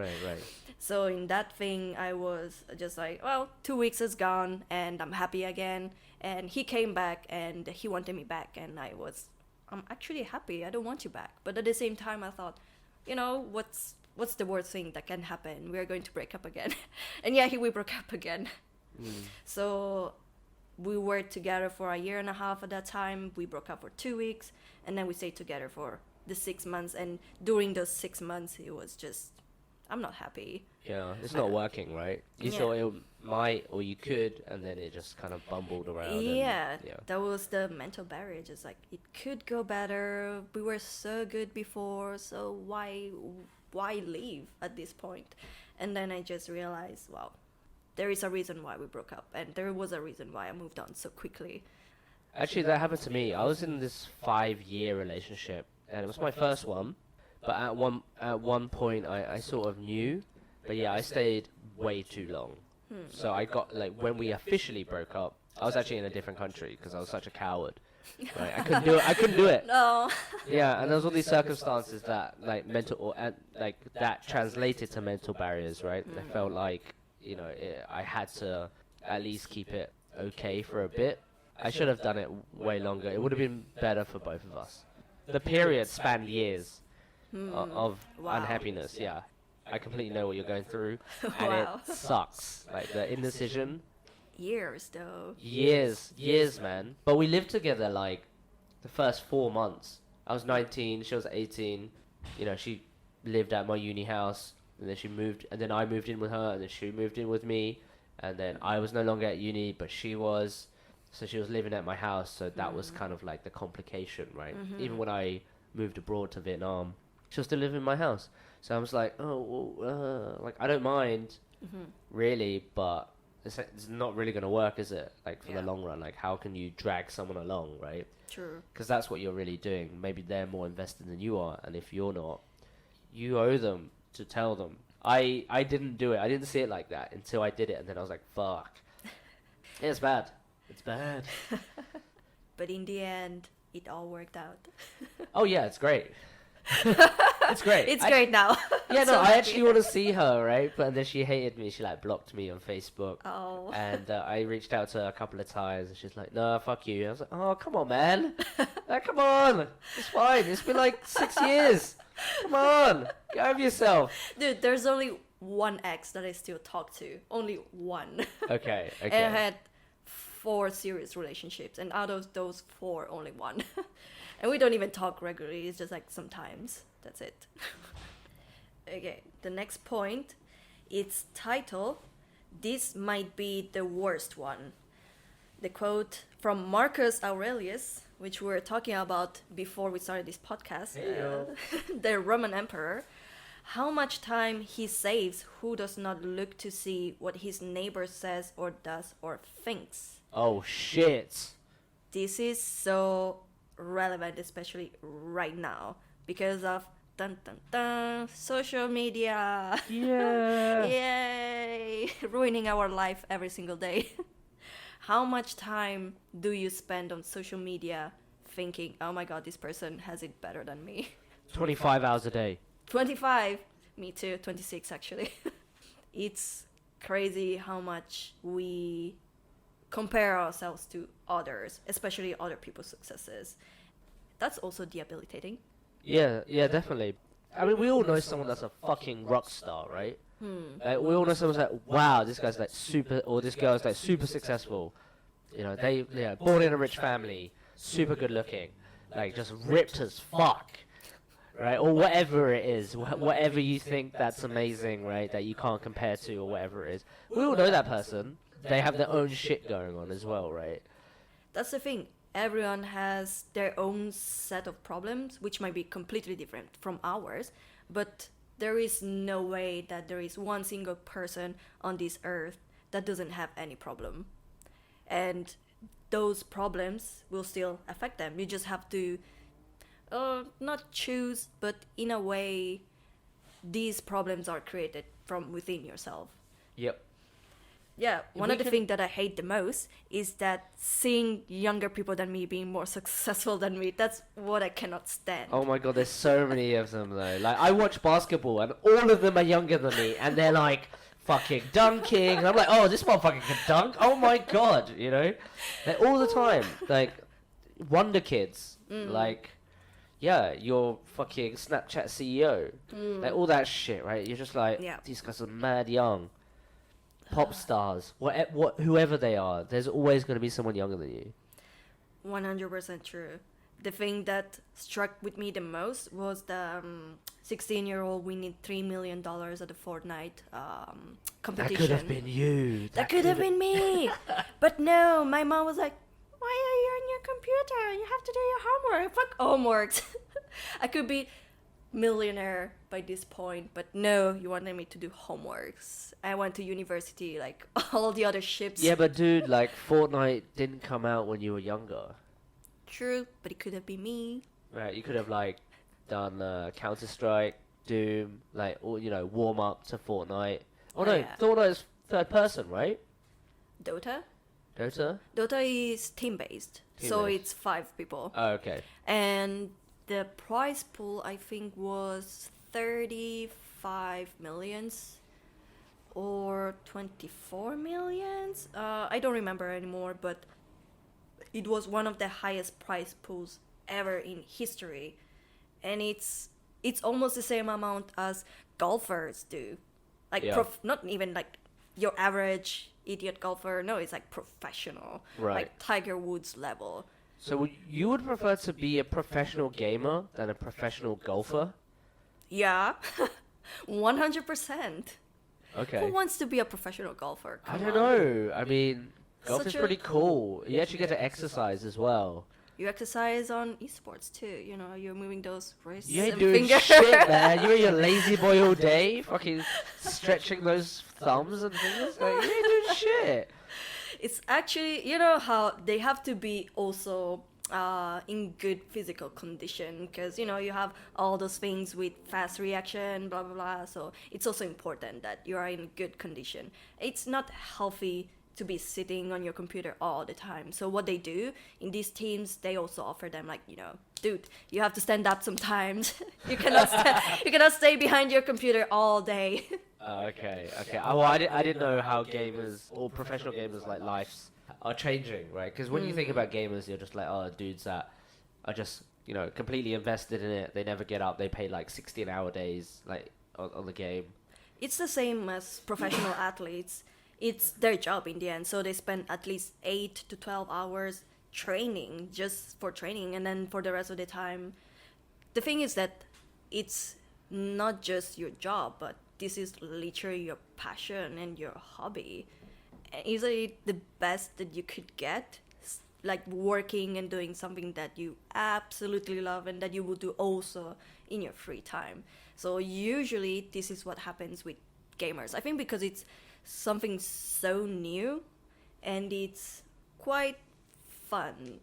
So in that thing, I was just like, well, 2 weeks is gone and I'm happy again. And he came back and he wanted me back. And I'm actually happy. I don't want you back. But at the same time, I thought, what's the worst thing that can happen? We're going to break up again. And yeah, we broke up again. So we were together for a year and a half at that time. We broke up for 2 weeks. And then we stayed together for the 6 months. And during those 6 months, it was just, I'm not happy. Yeah, it's not working, right? You thought it might, or you could, and then it just kind of bumbled around. Yeah, that was the mental barrier. Just like, it could go better. We were so good before, so why leave at this point? And then I just realized, well, there is a reason why we broke up, and there was a reason why I moved on so quickly. Actually, that happened to me. I was in this 5-year relationship, and it was my first one. But at one point, I sort of knew. But yeah, I stayed way too long. So I got, like, when we officially broke up, I was actually in a different country because I was such a coward. Right? I couldn't do it. No. Yeah, and there was all these circumstances that, like, that translated to mental barriers, right? I felt like, I had to at least keep it okay for a bit. I should have done it way longer. It would have been better for both of us. The period spanned years of unhappiness. Yeah, I completely know what you're going through, and it sucks. Like the indecision. Years though. Years, man. But we lived together like the first 4 months. I was 19, she was 18. She lived at my uni house, and then she moved, and then I moved in with her, and then she moved in with me, and then I was no longer at uni, but she was. So she was living at my house, so that was kind of like the complication, right? Even when I moved abroad to Vietnam, she was still living in my house. So I was like, I don't mind, really, but it's not really going to work, is it? Like, for the long run, like, how can you drag someone along, right? True. Because that's what you're really doing. Maybe they're more invested than you are, and if you're not, you owe them to tell them. I didn't do it. I didn't see it like that until I did it, and then I was like, fuck. It's bad. It's bad. But in the end, it all worked out. Oh, yeah, it's great. It's great. It's great now. Yeah, no, I actually want to see her, right? But then she hated me. She, like, blocked me on Facebook. Oh. And I reached out to her a couple of times, and she's like, no, fuck you. I was like, oh, come on, man. Come on. It's fine. It's been, like, 6 years. Come on. Get over yourself. Dude, there's only one ex that I still talk to. Only one. Okay. And I had 4 serious relationships, and out of those 4, only one. And we don't even talk regularly. It's just like sometimes. That's it. Okay, the next point, its title, "This might be the worst one." The quote from Marcus Aurelius, which we were talking about before we started this podcast, the Roman emperor. How much time he saves who does not look to see what his neighbor says or does or thinks. Oh, shit. This is so relevant, especially right now, because of social media. Yeah. Yay! Ruining our life every single day. How much time do you spend on social media thinking, oh my god, this person has it better than me? 25 hours a day. 25. Me too. 26 actually. It's crazy how much we compare ourselves to others, especially other people's successes. That's also debilitating. Yeah, definitely. I mean, we all know someone that's a fucking rock star, right? Like, we all know someone's like, wow, this guy's like super, or this girl's like super successful. Born in a rich family, super good looking, like just ripped as fuck. Right, or whatever it is, whatever you think that's amazing, right, that you can't compare to, or whatever it is. We all know that person. They have their own shit going on as well, right? That's the thing. Everyone has their own set of problems, which might be completely different from ours, but there is no way that there is one single person on this earth that doesn't have any problem. And those problems will still affect them. You just have to not choose, but in a way, these problems are created from within yourself. Yep. Yeah, one of the things that I hate the most is that seeing younger people than me being more successful than me. That's what I cannot stand. Oh my god, there's so many of them though. Like, I watch basketball and all of them are younger than me, and they're like fucking dunking, and I'm like, oh, this motherfucker can dunk. Oh my god, you know, like all the time, like wonder kids, like. Yeah, you're fucking Snapchat CEO. Like, all that shit, right? You're just like, these guys are mad young. Pop stars. Whoever they are, there's always going to be someone younger than you. 100% true. The thing that struck with me the most was the 16-year-old winning $3 million at the Fortnite competition. That could have been you. That could have been me. But no, my mom was like, why are you on your computer? You have to do your homework. Fuck homeworks. I could be millionaire by this point, but no, you wanted me to do homeworks. I went to university like all the other ships. Yeah, but dude, like Fortnite didn't come out when you were younger. True, but it could have been me. Right, you could have like done Counter-Strike, Doom, like, or, you know, warm up to Fortnite. Oh no, yeah. Fortnite's third person, right? Dota? Dota is team-based, so it's 5 people. Oh, okay. And the prize pool, I think, was 35 millions or 24 millions. I don't remember anymore, but it was one of the highest prize pools ever in history. And it's almost the same amount as golfers do. Like, not even like your average idiot golfer. No, it's like professional. Right. Like Tiger Woods level. So you would prefer to be a professional gamer than a professional golfer? Yeah. 100%. Okay. Who wants to be a professional golfer? I don't know. I mean, golf is pretty cool. You actually get to exercise as well. You exercise on esports too. You know, you're moving those wrists. You ain't and doing fingers. shit, man. You're your lazy boy all day, fucking stretching those thumbs and fingers. Like, you ain't doing shit. It's actually, you know how they have to be also in good physical condition, because, you know, you have all those things with fast reaction, blah, blah, blah. So it's also important that you are in good condition. It's not healthy to be sitting on your computer all the time. So what they do in these teams, they also offer them, like, you know, dude, you have to stand up sometimes. you cannot stay behind your computer all day. Okay. Oh, well, I didn't know how gamers or professional gamers like lives are changing, right? Because when you think about gamers, you're just like, oh, dudes that are just, you know, completely invested in it. They never get up. They pay like 16-hour days, like on the game. It's the same as professional athletes. It's their job in the end, so they spend at least 8 to 12 hours training, just for training, and then for the rest of the time. The thing is that it's not just your job, but this is literally your passion and your hobby. And is it the best that you could get? Like working and doing something that you absolutely love and that you will do also in your free time. So usually this is what happens with gamers. I think because it's something so new and it's quite fun.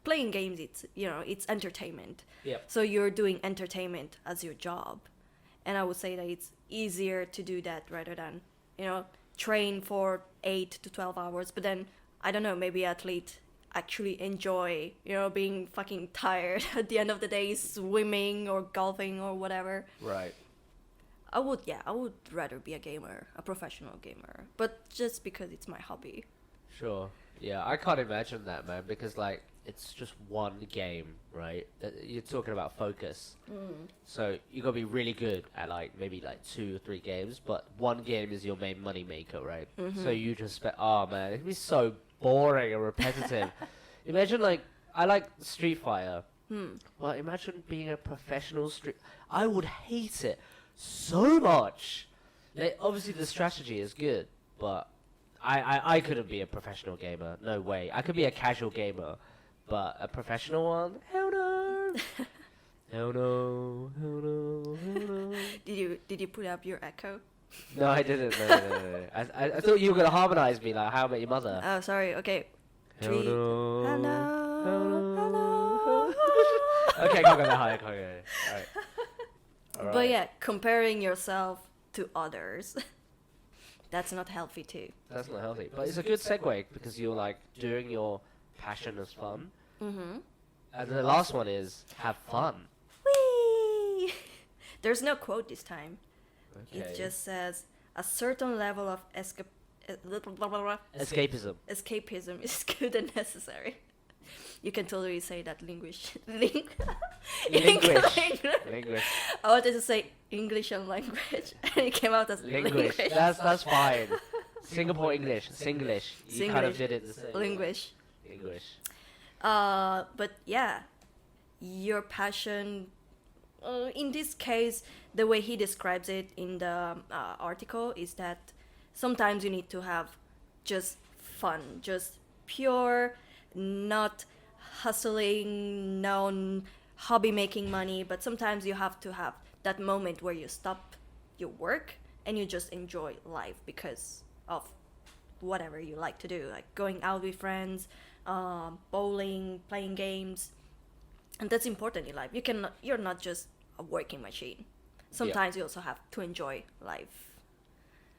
Playing games, it's entertainment. Yep. So you're doing entertainment as your job. And I would say that it's easier to do that rather than, you know, train for 8 to 12 hours. But then, I don't know, maybe athlete actually enjoy, you know, being fucking tired at the end of the day, swimming or golfing or whatever. Right. I would rather be a gamer, a professional gamer. But just because it's my hobby. Sure. Yeah, I can't imagine that, man, because, like, it's just one game, right? You're talking about focus. So you gotta be really good at, like, maybe, like, 2 or 3 games, but one game is your main money maker, right? So you just spend, oh, man, it'd be so boring and repetitive. Imagine, like, I like Street Fighter. Well, imagine being a professional I would hate it so much. Like, obviously the strategy is good, but I couldn't be a professional gamer. No way. I could be a casual gamer, but a professional one? Hell no. Hell no. Hell no. Hell no. Did you put up your echo? No, I didn't. No. I thought you were gonna harmonize me like How I Met Your Mother. Oh, sorry. Okay. Three. Hello. Hello. Okay, can't go that high. Alright. But yeah, comparing yourself to others, that's not healthy too. That's not healthy. But it's a good segue because you're like doing your passion as fun. Mm-hmm. And the last one is have fun. Whee! There's no quote this time. Okay. It just says a certain level of Escapism. escapism is good and necessary. You can totally say that English. Linguish. I wanted to say English and language, and it came out as Linguish. linguish. That's fine. Singapore English. Singlish. You kind of Singlish. did it the same. Linguish. English. But yeah, your passion. In this case, the way he describes it in the article is that sometimes you need to have just fun, just pure, not hustling, non hobby making money, but sometimes you have to have that moment where you stop your work and you just enjoy life because of whatever you like to do, like going out with friends, bowling, playing games. And that's important in life. You're not just a working machine. Sometimes you also have to enjoy life.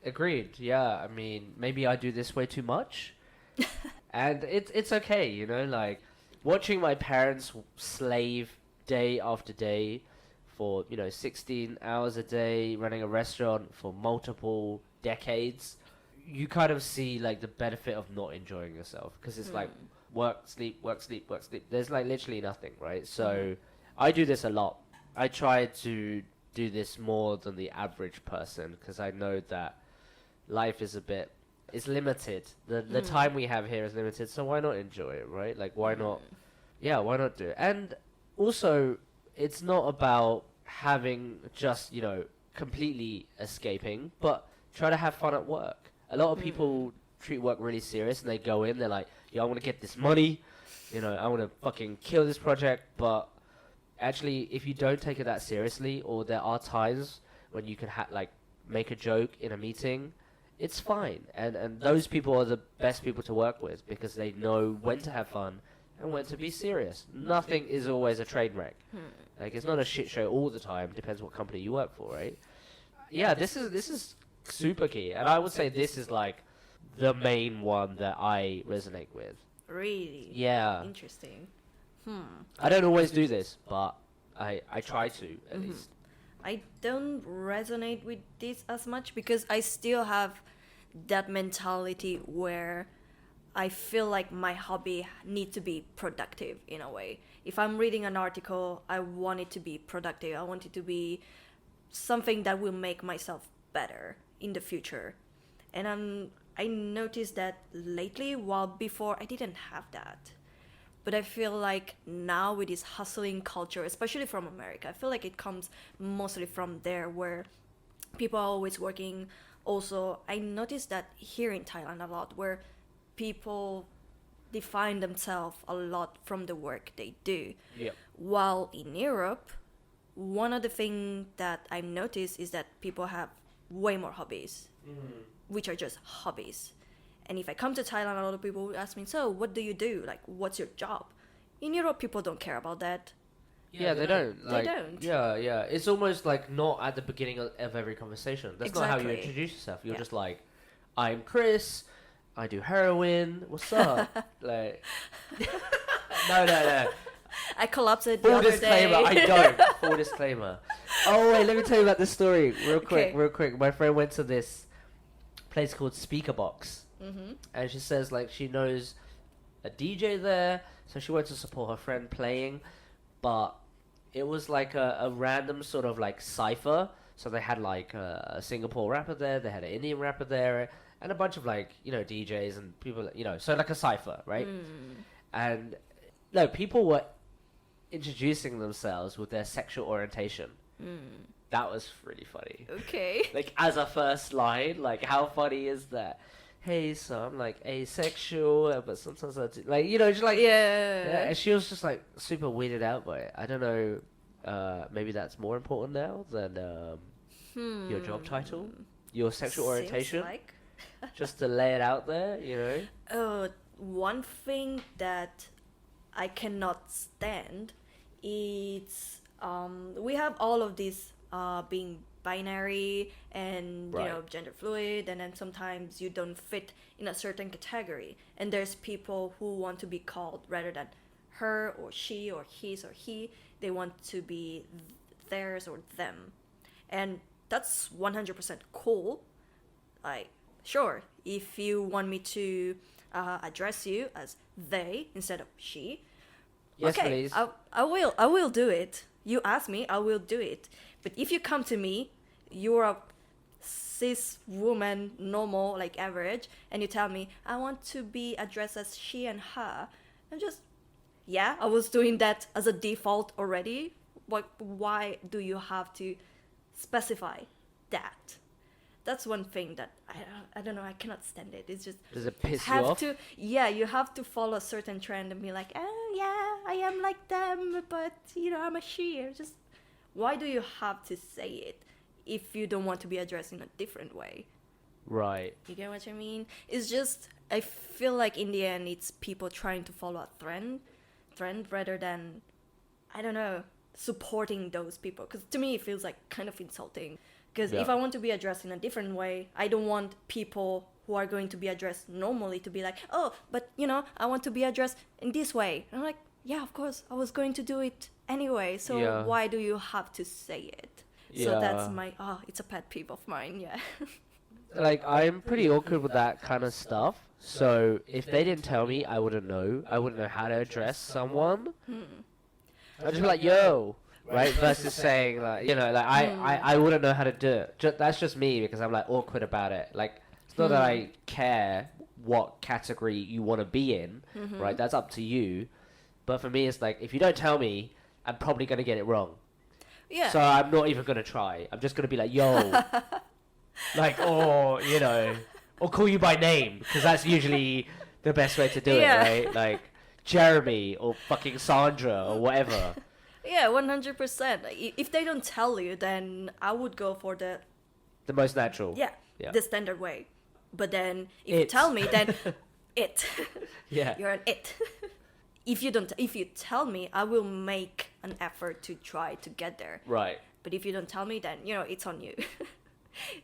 Agreed. Yeah. I mean, maybe I do this way too much. And it's okay, you know, like watching my parents slave day after day for, 16 hours a day, running a restaurant for multiple decades. You kind of see like the benefit of not enjoying yourself because it's like work, sleep, work, sleep, work, sleep. There's like literally nothing, right? So I do this a lot. I try to do this more than the average person because I know that life is it's limited. The time we have here is limited, so why not enjoy it, right? Like, why not? Yeah, why not do it? And also, it's not about having just, completely escaping, but try to have fun at work. A lot of people treat work really serious, and they go in, they're like, I want to get this money, I want to fucking kill this project, but actually, if you don't take it that seriously, or there are times when you can make a joke in a meeting, it's fine. And those people are the best people to work with because they know when to have fun and when to be serious. Nothing is always a train wreck. Like, it's not a shit show all the time. Depends what company you work for, right? Yeah, this is super key. And I would say this is like the main one that I resonate with. Really? Yeah. Interesting. I don't always do this, but I try to at least. I don't resonate with this as much because I still have that mentality where I feel like my hobby need to be productive in a way. If I'm reading an article, I want it to be productive. I want it to be something that will make myself better in the future. And I noticed that lately, while before I didn't have that. But I feel like now with this hustling culture, especially from America, I feel like it comes mostly from there where people are always working. Also, I noticed that here in Thailand a lot where people define themselves a lot from the work they do. Yeah. While in Europe, one of the things that I've noticed is that people have way more hobbies, which are just hobbies. And if I come to Thailand, a lot of people would ask me, so what do you do? Like, what's your job? In Europe, people don't care about that. Yeah, they don't. They don't. Yeah. It's almost like not at the beginning of every converson. That's not how you Exactly. introduce yourself. You're Yeah. just like, I'm Chris. I do heroin. What's up? Like, no. I collapsed the Full other disclaimer. day. I don't. Full disclaimer. Oh wait, let me tell you about this story real quick. Okay. My friend went to this place called Speaker Box. And she says like she knows a DJ there, so she went to support her friend playing, but it was like a random sort of like cipher. So they had like a Singapore rapper there, they had an Indian rapper there, and a bunch of like DJs and people, so like a cipher, right? And no, people were introducing themselves with their sexual orientation. That was really funny. Okay. Like as a first line, like how funny is that? Hey, so I'm like asexual, but sometimes I do, like just like Yeah. And she was just like super weirded out by it. I don't know. Maybe that's more important now than your job title, your sexual Seems orientation. like. Just to lay it out there, Oh, one thing that I cannot stand is we have all of these being binary and Right. you know gender fluid, and then sometimes you don't fit in a certain category, and there's people who want to be called rather than her or she or his or he. They want to be theirs or them, and that's 100% cool. Like, sure, if you want me to address you as they instead of she, Yes, okay, please. I will do it. You ask me, I will do it. But if you come to me, you're a cis woman, normal, like average, and you tell me, I want to be addressed as she and her, I'm just, yeah, I was doing that as a default already. Why do you have to specify that? That's one thing that I don't know, I cannot stand it. It's just Does it piss you have off? to, yeah, you have to follow a certain trend and be like, oh yeah, I am like them, but you know, I'm a she. Or just, why do you have to say it if you don't want to be addressed in a different way? Right. You get what I mean? It's just, I feel like in the end it's people trying to follow a trend rather than, I don't know, supporting those people. Because to me it feels like kind of insulting. Because if Yeah. I want to be addressed in a different way, I don't want people who are going to be addressed normally to be like, oh, but you know, I want to be addressed in this way. And I'm like, yeah, of course, I was going to do it anyway. So Yeah. why do you have to say it? So that's Yeah. my, it's a pet peeve of mine, yeah. Like, I'm pretty awkward with that kind of stuff. So if they didn't tell me, I wouldn't know. I wouldn't know how to address someone. I'd just be like, yo, right? Versus saying, like, you know, like, I wouldn't know how to do it. That's just me because I'm, like, awkward about it. Like, it's not that I care what category you want to be in, right? That's up to you. But for me, it's like, if you don't tell me, I'm probably going to get it wrong. Yeah. So I'm not even going to try. I'm just going to be like, yo. Like, or, you know, or call you by name, because that's usually the best way to do Yeah. it, right? Like, Jeremy, or fucking Sandra, or whatever. Yeah, 100%. If they don't tell you, then I would go for the, The most natural. yeah, Yeah. the standard way. But then if you It. tell me, then it. Yeah. You're an it. If you tell me, I will make an effort to try to get there. Right. But if you don't tell me, then, you know, it's on you.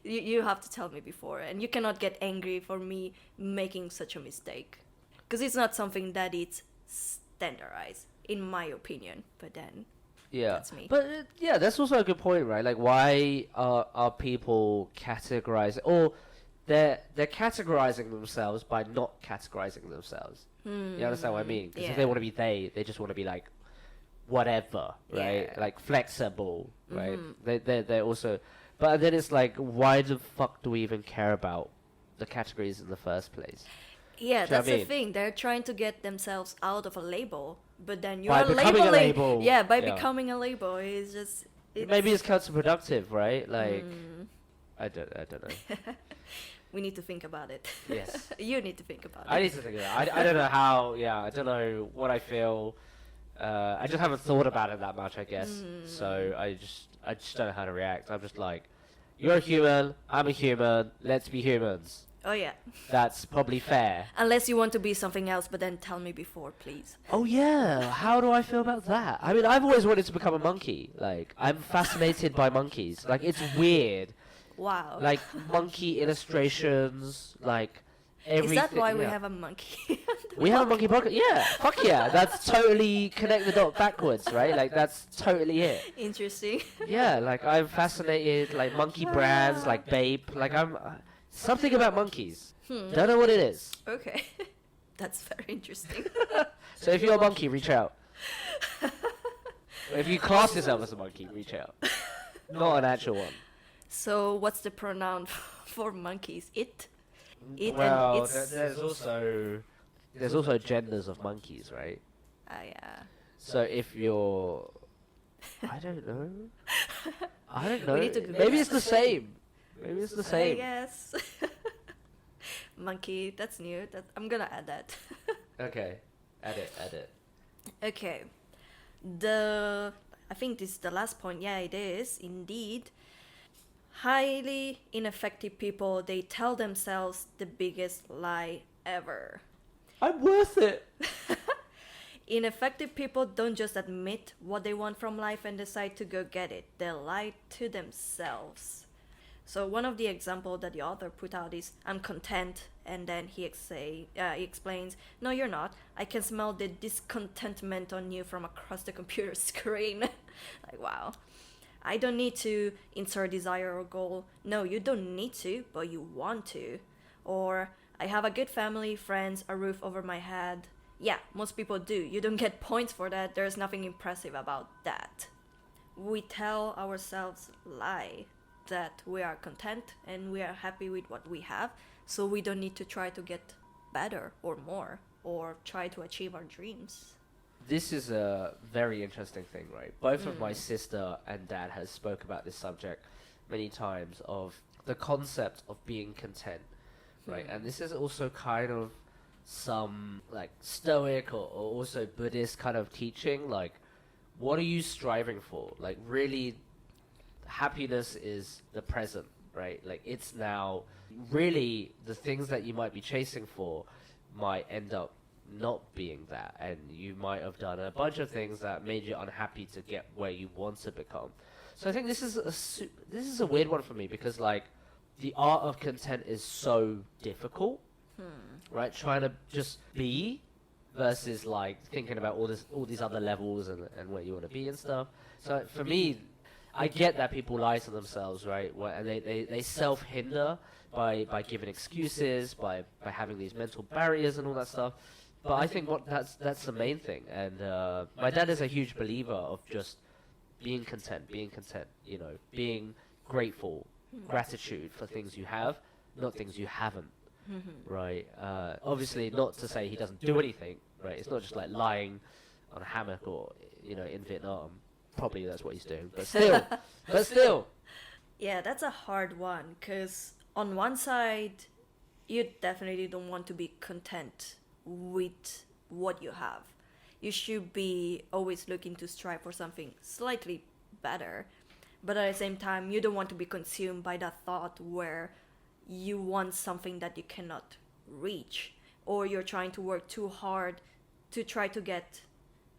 You have to tell me before, and you cannot get angry for me making such a mistake. Because it's not something that is standardized, in my opinion. But then, Yeah. That's me. But, yeah, that's also a good point, right? Like, why are people categorizing, or they're categorizing themselves by not categorizing themselves. You understand what I mean? Because if they Yeah. want to be they just want to be like whatever, right? Yeah. Like flexible, right? They're also, but then it's like, why the fuck do we even care about the categories in the first place? Yeah, Do you know that's what I the mean? thing. They're trying to get themselves out of a label, but then you're By becoming a labeling. label, Yeah, by yeah. becoming a label is just. Maybe it's counterproductive, right? Like, I don't know. We need to think about it. Yes. You need to think about I it. need to think about it. I don't know how. Yeah, I don't know what I feel. I just haven't thought about it that much, I guess. So I just don't know how to react. I'm just like, you're a human. I'm a human. Let's be humans. Oh yeah. That's probably fair. Unless you want to be something else, but then tell me before, please. Oh yeah. How do I feel about that? I mean, I've always wanted to become a monkey. Like, I'm fascinated by monkeys. Like, it's weird. Wow. Like monkey illustrations. Like everything. Is that why we yeah. have a monkey? We have a monkey podcast. Yeah, fuck yeah. That's totally connect the dot backwards, right? Like, that's totally it. Interesting. Yeah, like, I'm fascinated, like, monkey brands, like, Babe. Like, I'm... something about monkeys. Don't know what it is. Okay. That's very interesting. So if you're a monkey, reach out. If you class yourself as a monkey, reach out. Not an actual one. So what's the pronoun for monkeys? It? It Well, and it's... there's also genders of monkeys, right? yeah. So if you're... I don't know. I don't know. We need to Google Maybe that. it's the same. Maybe it's the same. Yes. Monkey, that's new. I'm gonna add that. Okay. Add it. Okay. I think this is the last point. Yeah, it is indeed. Highly ineffective people, they tell themselves the biggest lie ever. I'm worth it. Ineffective people don't just admit what they want from life and decide to go get it. They lie to themselves. So one of the examples that the author put out is, I'm content, and then he explains, no, you're not. I can smell the discontentment on you from across the computer screen. Like, wow. I don't need to insert desire or goal. No, you don't need to, but you want to. Or, I have a good family, friends, a roof over my head. Yeah, most people do. You don't get points for that. There's nothing impressive about that. We tell ourselves lie that we are content and we are happy with what we have, so we don't need to try to get better or more or try to achieve our dreams. This is a very interesting thing, right? Both of my sister and dad has spoke about this subject many times, of the concept of being content, right? And this is also kind of some like Stoic or also Buddhist kind of teaching. Like, what are you striving for? Like, really, happiness is the present, right? Like, it's now. Really, the things that you might be chasing for might end up not being that, and you might have done a bunch of things that made you unhappy to get where you want to become. So I think this is a weird one for me, because like the art of content is so difficult, right? Trying to just be versus like thinking about all these other levels and where you want to be and stuff. So for me, I get that people lie to themselves, right? And they self-hinder by giving excuses, by having these mental barriers and all that stuff. But I think that's the main thing. And my dad is a huge believer of just being content, you know, being grateful, gratitude for things you have, not things you haven't, right? Obviously, not to say he doesn't do anything, right? It's not just like lying on a hammock or, you know, in Vietnam. Probably that's what he's doing, but still. Yeah, that's a hard one, because on one side, you definitely don't want to be content with what you have. You should be always looking to strive for something slightly better, but at the same time, you don't want to be consumed by that thought where you want something that you cannot reach, or you're trying to work too hard to try to get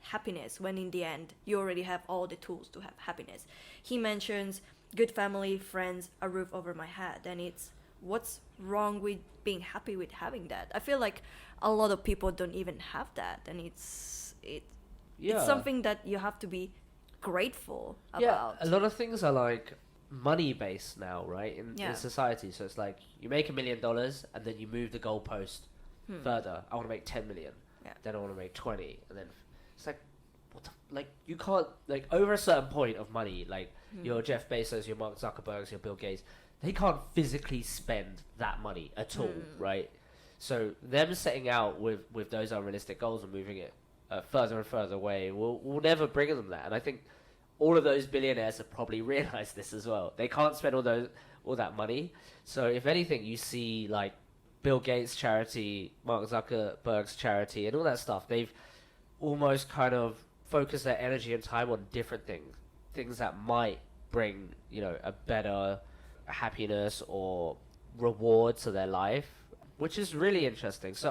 happiness when in the end you already have all the tools to have happiness. He mentions good family, friends, a roof over my head, and it's what's wrong with being happy with having that? I feel like a lot of people don't even have that, and it's something that you have to be grateful about. Yeah, a lot of things are like money based now, right? In society. So it's like you make $1 million and then you move the goalpost further. I want to make 10 million. Then I want to make 20, and then it's like, what the like you can't, like, over a certain point of money, like your Jeff Bezos, your Mark Zuckerbergs, your Bill Gates, they can't physically spend that money at all, right? So them setting out with those unrealistic goals and moving it further and further away will never bring them that. And I think all of those billionaires have probably realized this as well. They can't spend all that money. So if anything, you see like Bill Gates' charity, Mark Zuckerberg's charity, and all that stuff, they've almost kind of focused their energy and time on different things that might bring, you know, a better happiness or reward to their life, which is really interesting. So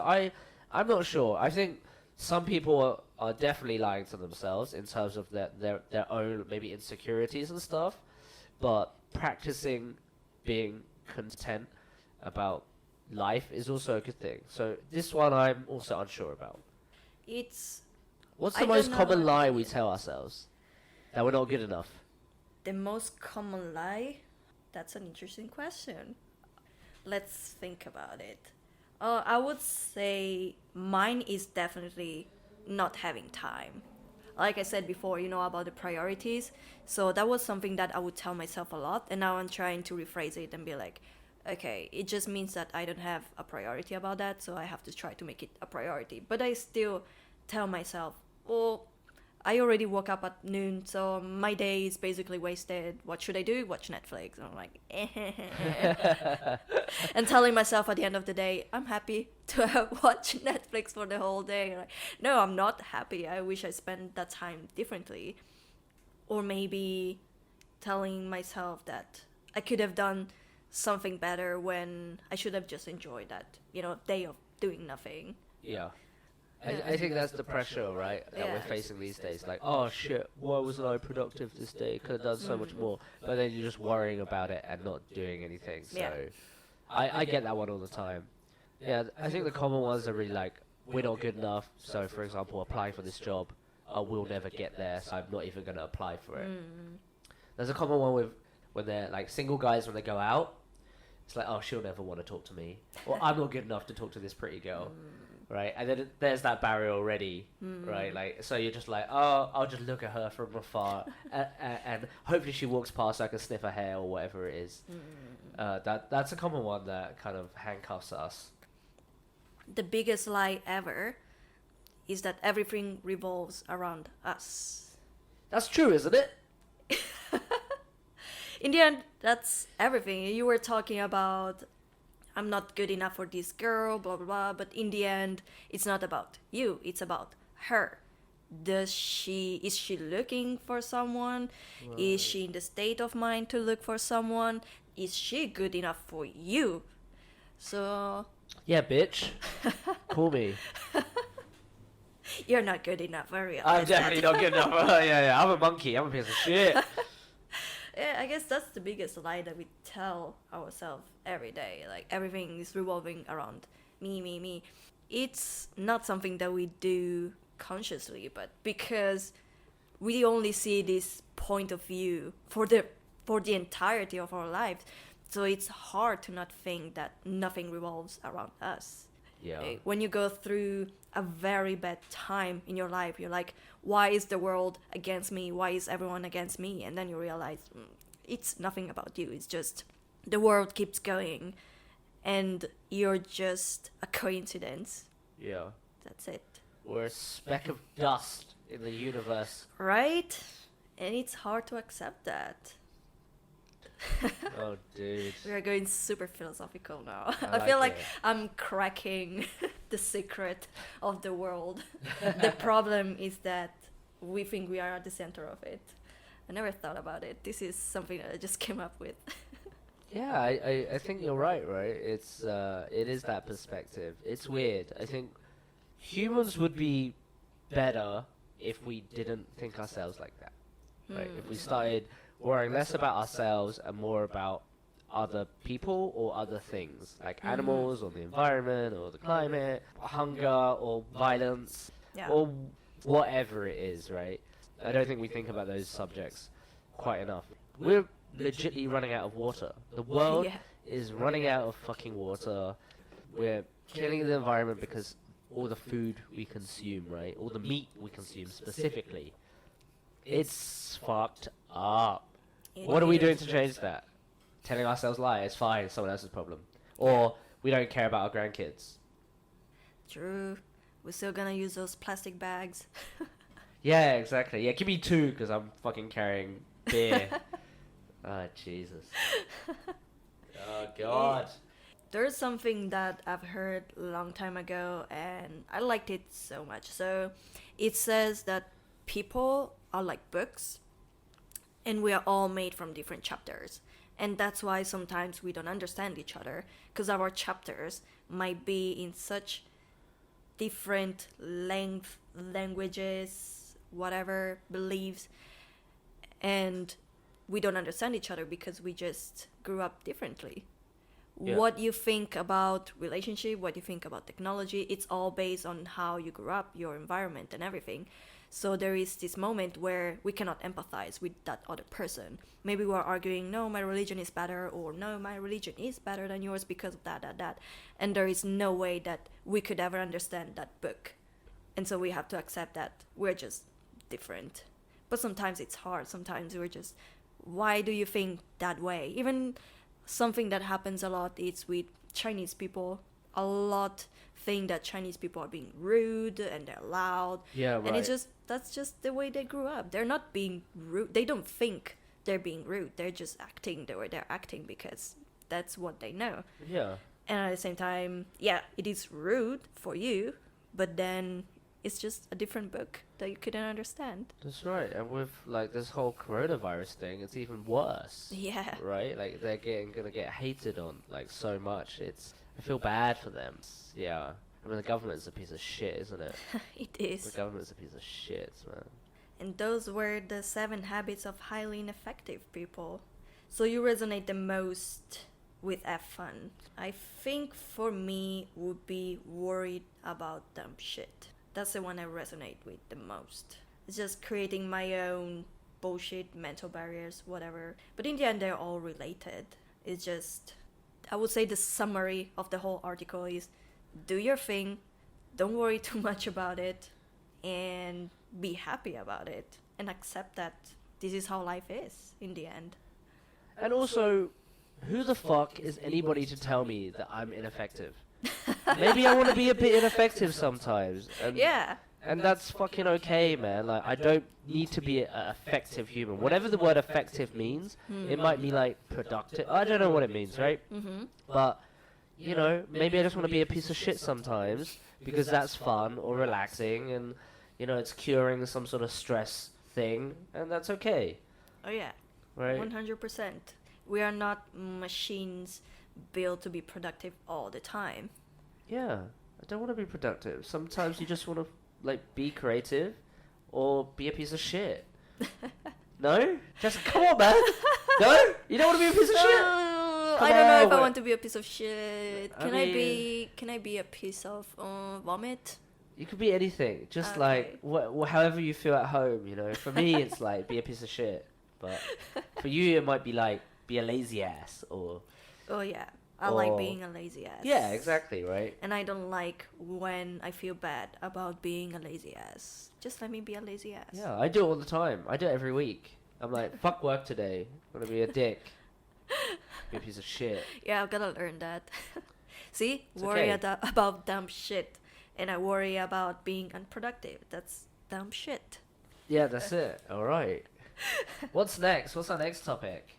I'm not sure. I think some people are definitely lying to themselves in terms of their own maybe insecurities and stuff, but practicing being content about life is also a good thing. So this one I'm also unsure about. What's the most common lie we tell ourselves? That we're not good enough. The most common lie? That's an interesting question. Let's think about it. I would say mine is definitely not having time. Like I said before, you know, about the priorities. So that was something that I would tell myself a lot. And now I'm trying to rephrase it and be like, okay, it just means that I don't have a priority about that. So I have to try to make it a priority. But I still tell myself, well, I already woke up at noon, so my day is basically wasted. What should I do? Watch Netflix. And I'm like, and telling myself at the end of the day, I'm happy to have watched Netflix for the whole day. Like, no, I'm not happy. I wish I spent that time differently. Or maybe telling myself that I could have done something better when I should have just enjoyed that, you know, day of doing nothing. Yeah. I think that's the pressure, right, that we're facing these days. Like, oh shit, why wasn't I productive this day? Could have done so much more. But then you're just worrying about it and not doing anything. So I get that one all the time. Yeah, I think the common ones are really like, we're not good enough. So, for example, applying for this job, we'll never get there, so I'm not even going to apply for it. There's a common one with when they're like single guys when they go out. It's like, oh, she'll never want to talk to me. Or I'm not good enough to talk to this pretty girl. Right, and then there's that barrier already, right? Like, so you're just like, oh, I'll just look at her from afar, and hopefully she walks past, so I can sniff her hair or whatever it is. That's a common one that kind of handcuffs us. The biggest lie ever is that everything revolves around us. That's true, isn't it? In the end, that's everything. You were talking about, I'm not good enough for this girl, blah, blah, blah. But in the end, it's not about you. It's about her. Is she looking for someone? Right. Is she in the state of mind to look for someone? Is she good enough for you? So... yeah, bitch. Call me. You're not good enough, are you? I'm definitely not good enough. Yeah. I'm a monkey. I'm a piece of shit. Yeah, I guess that's the biggest lie that we tell ourselves every day. Like, everything is revolving around me. It's not something that we do consciously, but because we only see this point of view for the entirety of our lives, so it's hard to not think that nothing revolves around us. Yeah. When you go through a very bad time in your life, you're like, why is the world against me? Why is everyone against me? And then you realize it's nothing about you. It's just the world keeps going and you're just a coincidence. Yeah. That's it. We're a speck of dust in the universe. Right? And it's hard to accept that. Oh, dude. We are going super philosophical now. I feel like like it. I'm cracking the secret of the world. The problem is that we think we are at the center of it. I never thought about it. This is something that I just came up with. Yeah, I think you're right? It is that perspective. It's weird. I think humans would be better if we didn't think ourselves like that. Right? If we started worrying less about ourselves and more about other people or other things, like animals or the environment or the climate, hunger or violence, or whatever it is, right? I don't think we think about those subjects quite enough. We're legitimately running out of water. The world is running out of fucking water. We're killing the environment because all the food we consume, right? All the meat we consume specifically. It's fucked up. What are we doing to change that? Telling ourselves lies, it's fine, it's someone else's problem. Or we don't care about our grandkids. True. We're still gonna use those plastic bags. Yeah, exactly. Yeah, give me 2 because I'm fucking carrying beer. Oh, Jesus. Oh, God. There's something that I've heard a long time ago and I liked it so much. So it says that people are like books and we are all made from different chapters. And that's why sometimes we don't understand each other because our chapters might be in such different length, languages, whatever, beliefs. And we don't understand each other because we just grew up differently. Yeah. What you think about relationship, what you think about technology, it's all based on how you grew up, your environment and everything. So there is this moment where we cannot empathize with that other person. Maybe we're arguing, no, my religion is better, or no, my religion is better than yours because of that. And there is no way that we could ever understand that book. And so we have to accept that we're just different. But sometimes it's hard. Sometimes we're just, why do you think that way? Even something that happens a lot is with Chinese people. A lot think that Chinese people are being rude and they're loud. Yeah, right. And that's just the way they grew up. They're not being rude. They don't think they're being rude. They're just acting the way they're acting because that's what they know. Yeah. And at the same time, yeah, it is rude for you, but then it's just a different book that you couldn't understand. That's right. And with like this whole coronavirus thing, it's even worse. Yeah. Right? Like they're gonna get hated on like so much. I feel bad for them. Yeah. I mean, the government's a piece of shit, isn't it? It is. The government's a piece of shit, man. And those were the 7 habits of highly ineffective people. So you resonate the most with F fun. I think for me would be worried about dumb shit. That's the one I resonate with the most. It's just creating my own bullshit, mental barriers, whatever. But in the end, they're all related. It's just, I would say the summary of the whole article is do your thing, don't worry too much about it, and be happy about it. And accept that this is how life is in the end. And also, who the fuck is anybody to tell me that I'm ineffective? Maybe I want to be a bit ineffective sometimes. And Yeah. And that's fucking okay, man. Like, I don't need to be an effective human. Whatever the word effective means, it might be like productive. I don't know what it means, right? Mm-hmm. But, you know, maybe I just want to be a piece of shit sometimes because that's fun or relaxing and, you know, it's curing some sort of stress thing and that's okay, Oh yeah, right? 100%. We are not machines built to be productive all the time. Yeah, I don't want to be productive. Sometimes you just want to, like, be creative or be a piece of shit. No? Just come on, man. No? You don't want to be a piece of shit? I Come don't know on, if I what- want to be a piece of shit. I Can mean- Can I be a piece of vomit? You could be anything. Just Okay. like however you feel at home, you know. For me, it's like be a piece of shit. But for you, it might be like be a lazy ass or Oh yeah, I like Or- being a lazy ass. yeah, exactly, right? And I don't like when I feel bad about being a lazy ass. Just let me be a lazy ass. Yeah, I do it all the time. I do it every week. I'm like, fuck work today. I'm gonna be a dick. Be a piece of shit. Yeah, I've gotta learn that. See, It's worry okay. about dumb shit, and I worry about being unproductive. That's dumb shit. Yeah, that's it. All right. What's next? What's our next topic?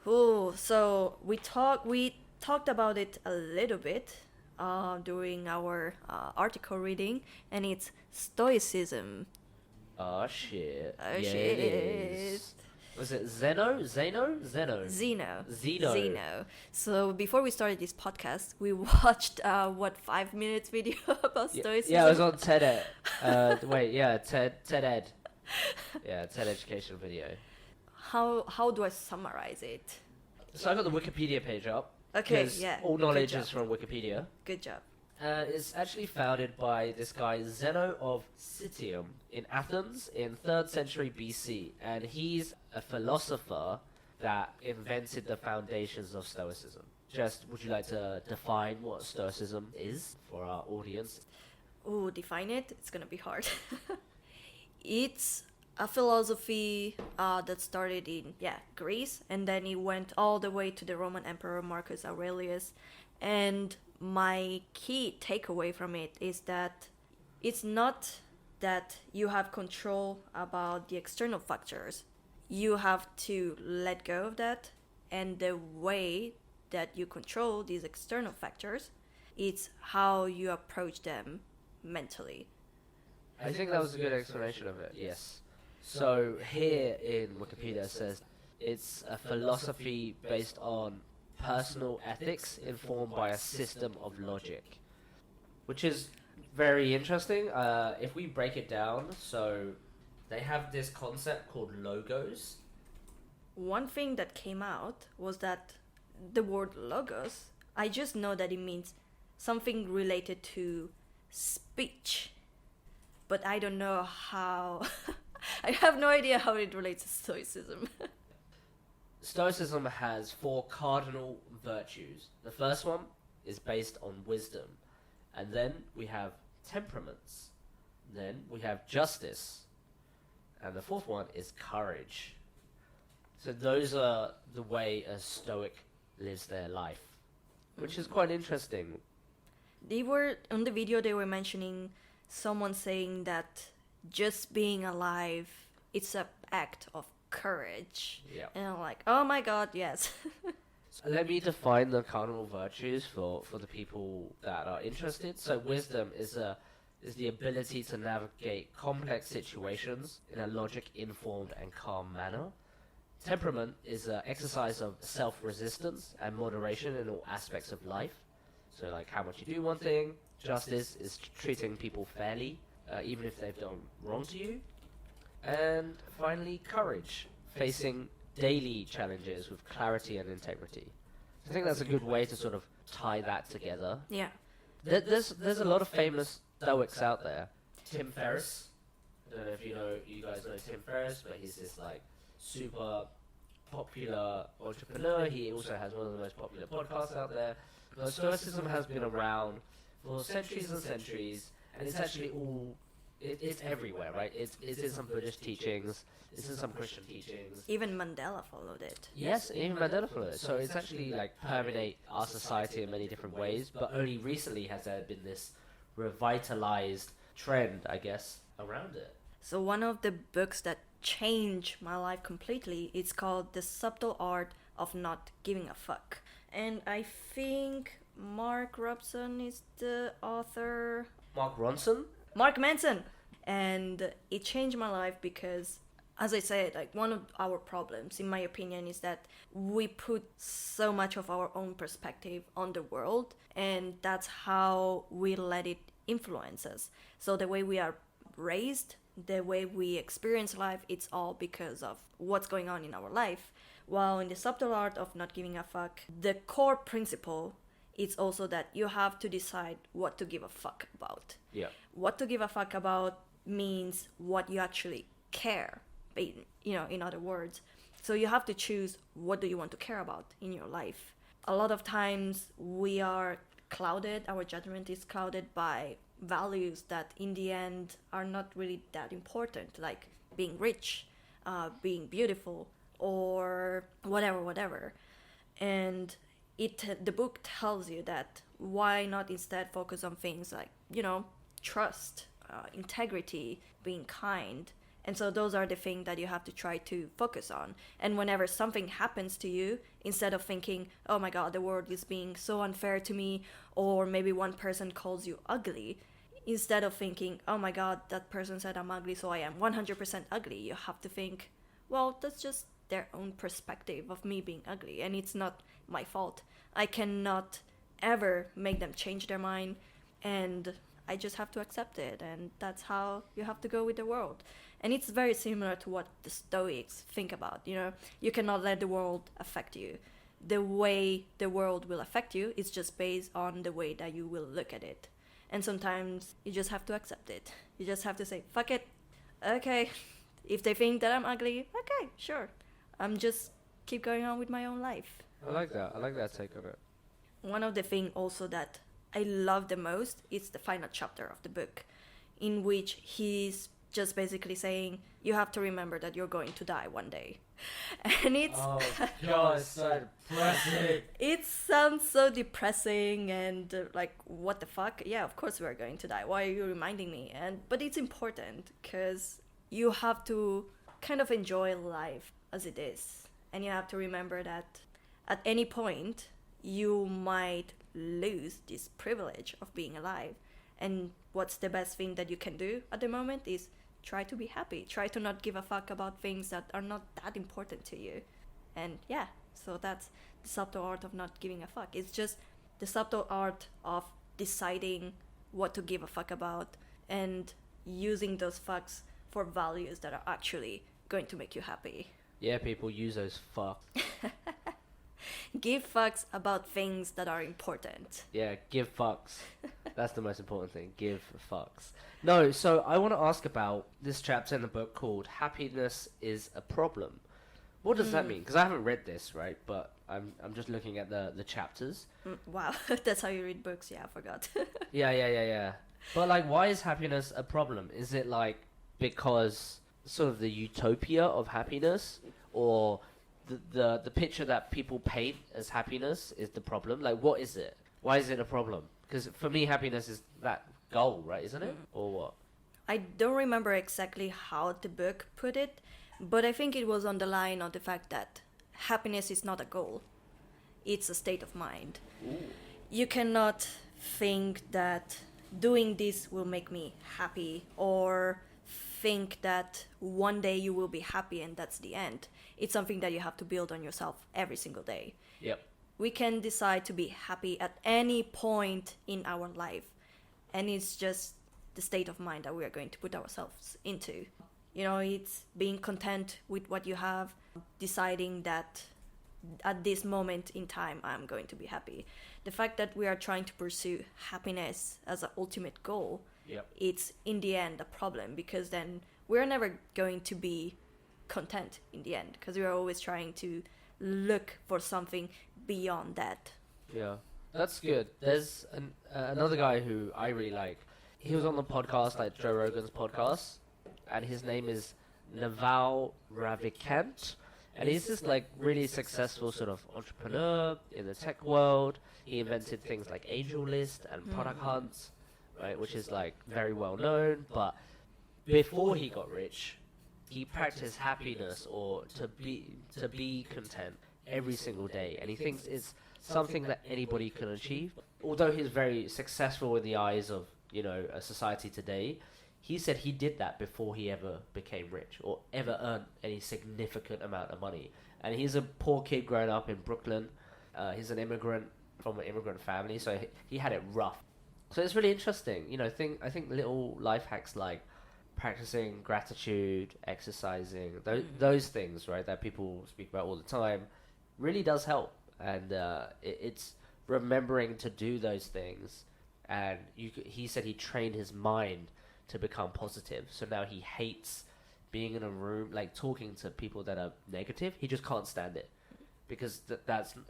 Ooh, so we talked about it a little bit during our article reading, and it's Stoicism. Oh shit. Oh, Yeah, shit. it is. Was it Zeno? Zeno? Zeno. Zeno. Zeno. So before we started this podcast, we watched 5 minutes video about Stoicism. Yeah, it was on TED. Wait, yeah, TED Ed. Yeah, TED education video. How do I summarize it? So I got the Wikipedia page up. Okay, 'cause yeah. All good knowledge job. is from Wikipedia. Good job. It's actually founded by this guy Zeno of Citium in Athens in 3rd century BC, and he's a philosopher that invented the foundations of Stoicism. Just, would you like to define what Stoicism is for our audience? Ooh, define it. It's gonna be hard. It's a philosophy that started in Greece, and then it went all the way to the Roman Emperor Marcus Aurelius. And my key takeaway from it is that it's not that you have control about the external factors. You have to let go of that, and the way that you control these external factors, it's how you approach them mentally. I think that was a good explanation of it, yes. So here in Wikipedia it says it's a philosophy based on personal ethics informed by a system of logic, which is very interesting. If we break it down, so they have this concept called logos. One thing that came out was that the word logos, I just know that it means something related to speech, but I don't know how. I have no idea how it relates to Stoicism. Stoicism has 4 cardinal virtues. The first one is based on wisdom, and then we have temperaments, then we have justice, and the 4th one is courage. So those are the way a Stoic lives their life, which is quite interesting. They were on the video. They were mentioning someone saying that just being alive, it's an act of courage. Yeah. And I'm like, oh my god, yes. So let me define the cardinal virtues for the people that are interested. So wisdom is the ability to navigate complex situations in a logic-informed and calm manner. Temperament is an exercise of self-resistance and moderation in all aspects of life. So like how much you do one thing, Justice is treating people fairly, even if they've done wrong to you. And finally, courage, facing daily challenges with clarity and integrity. I think that's a good way to sort of tie that together. Yeah. There's a lot of famous Stoics out there. Tim Ferriss. I don't know if you guys know Tim Ferriss, but he's this like super popular entrepreneur. He also has one of the most popular podcasts out there. But Stoicism has been around for centuries and centuries, and it's actually it's everywhere, right? It's in some Buddhist teachings, it's in some Christian teachings. Even Mandela followed it. Yes, even Mandela followed it. So it's actually like permeate our society in many different ways, but only recently has there been this revitalized trend, I guess, around it. So one of the books that changed my life completely, it's called The Subtle Art of Not Giving a Fuck. And I think Mark Robson is the author. Mark Ronson? Mark Manson. And it changed my life because, as I said, like one of our problems, in my opinion, is that we put so much of our own perspective on the world, and that's how we let it influence us. So the way we are raised, the way we experience life, it's all because of what's going on in our life. While in the subtle art of not giving a fuck, the core principle is also that you have to decide what to give a fuck about. Yeah. What to give a fuck about means what you actually care, in other words. So you have to choose what do you want to care about in your life. A lot of times we are clouded, our judgment is clouded by values that in the end are not really that important, like being rich, being beautiful, or whatever. And the book tells you that why not instead focus on things like, trust, integrity, being kind. And so those are the things that you have to try to focus on. And whenever something happens to you, instead of thinking, oh my God, the world is being so unfair to me, or maybe one person calls you ugly, instead of thinking, oh my God, that person said I'm ugly, so I am 100% ugly, you have to think, well, that's just their own perspective of me being ugly, and it's not my fault. I cannot ever make them change their mind, and I just have to accept it, and that's how you have to go with the world. And it's very similar to what the Stoics think about, you cannot let the world affect you. The way the world will affect you is just based on the way that you will look at it. And sometimes you just have to accept it. You just have to say, fuck it, okay, if they think that I'm ugly, okay, sure. I'm just keep going on with my own life. I like that take on it. One of the things also that I love the most is the final chapter of the book, in which he's just basically saying, you have to remember that you're going to die one day. And it's... Oh, God, it's so depressing. It sounds so depressing and like, what the fuck? Yeah, of course we're going to die. Why are you reminding me? But it's important because you have to kind of enjoy life as it is. And you have to remember that at any point, you might lose this privilege of being alive. And what's the best thing that you can do at the moment is try to be happy. Try to not give a fuck about things that are not that important to you. And yeah, so that's the subtle art of not giving a fuck. It's just the subtle art of deciding what to give a fuck about and using those fucks for values that are actually going to make you happy. Yeah, people use those fucks. Give fucks about things that are important. Yeah, give fucks. That's the most important thing. Give fucks. No, so I want to ask about this chapter in the book called Happiness is a Problem. What does that mean? Because I haven't read this, right? But I'm just looking at the chapters. Wow, that's how you read books. Yeah, I forgot. Yeah. But like, why is happiness a problem? Is it like because sort of the utopia of happiness, or the picture that people paint as happiness is the problem? Like, what is it? Why is it a problem? Because for me, happiness is that goal, right? Isn't it? Or what? I don't remember exactly how the book put it, but I think it was on the line of the fact that happiness is not a goal. It's a state of mind. Ooh. You cannot think that doing this will make me happy, or think that one day you will be happy and that's the end. It's something that you have to build on yourself every single day. Yep. We can decide to be happy at any point in our life. And it's just the state of mind that we are going to put ourselves into. You know, it's being content with what you have, deciding that at this moment in time I'm going to be happy. The fact that we are trying to pursue happiness as an ultimate goal, it's in the end a problem, because then we're never going to be content in the end, because we are always trying to look for something beyond that. Yeah, that's good. There's another guy who I really like. He was on the podcast, like Joe Rogan's podcast, and his name is Naval Ravikant. And he's this like really successful sort of entrepreneur in the tech world. He invented things like Angel List and Product Hunts, right, which is like very well known. But before he got rich, he practiced happiness, or to be content every single day. And he thinks it's something that anybody can achieve. Although he's very successful in the eyes of, you know, a society today, he said he did that before he ever became rich or ever earned any significant amount of money. And he's a poor kid growing up in Brooklyn. He's an immigrant from an immigrant family, so he had it rough. So it's really interesting. You know, I think little life hacks like practicing gratitude, exercising, those things, right, that people speak about all the time, really does help. And it's remembering to do those things. And he said he trained his mind to become positive. So now he hates being in a room, like talking to people that are negative. He just can't stand it, because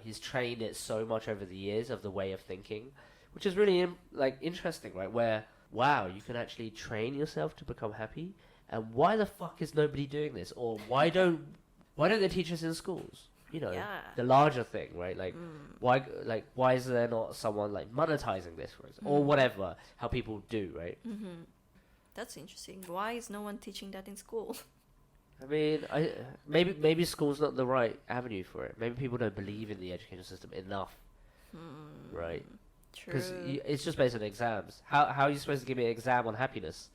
he's trained it so much over the years of the way of thinking, which is really interesting, right? Where, wow, you can actually train yourself to become happy. And why the fuck is nobody doing this? Or why don't they teach us in schools? You know, the larger thing, right? Like, why is there not someone like monetizing this for us, or whatever? How people do, right? Mm-hmm. That's interesting. Why is no one teaching that in school? I mean, maybe school's not the right avenue for it. Maybe people don't believe in the education system enough, right? True. Because it's just based on exams. How are you supposed to give me an exam on happiness?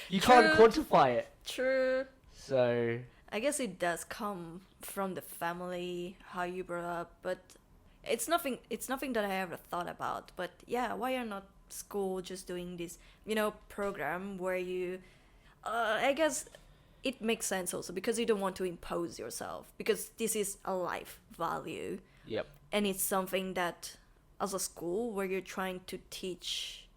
You can't quantify it. True. So I guess it does come from the family, how you brought up, but it's nothing that I ever thought about. But yeah, why are not school just doing this, you know, program where you I guess it makes sense also, because you don't want to impose yourself, because this is a life value. Yep. And it's something that, as a school where you're trying to teach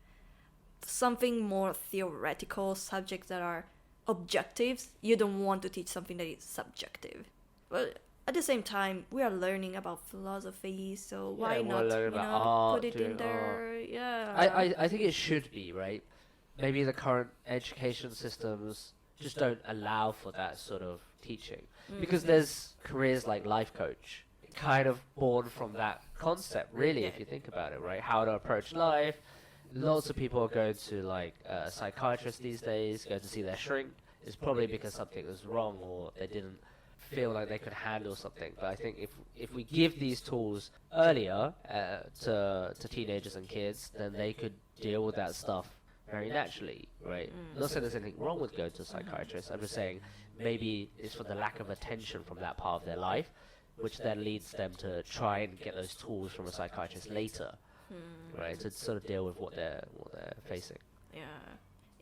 something more theoretical, subjects that are objectives, you don't want to teach something that is subjective. But at the same time, we are learning about philosophy, so why not, you know, art, put it in there? Yeah. I think it should be, right? Maybe the current education systems just don't allow for that sort of teaching, because there's careers like life coach, kind of born from that concept, really, if you think about it, right? How to approach life. Lots of people are going to like a psychiatrist these days, going to see their shrink. It's probably because something was wrong, or they didn't feel like they could handle something. But I think if we give these tools earlier to teenagers and kids, then they could deal with that stuff very naturally, right? Not saying there's anything wrong with going to a psychiatrist. I'm just saying maybe it's for the lack of attention from that part of their life, which then leads them to try and get those tools from a psychiatrist later, right? To sort of deal with what they're facing. Yeah,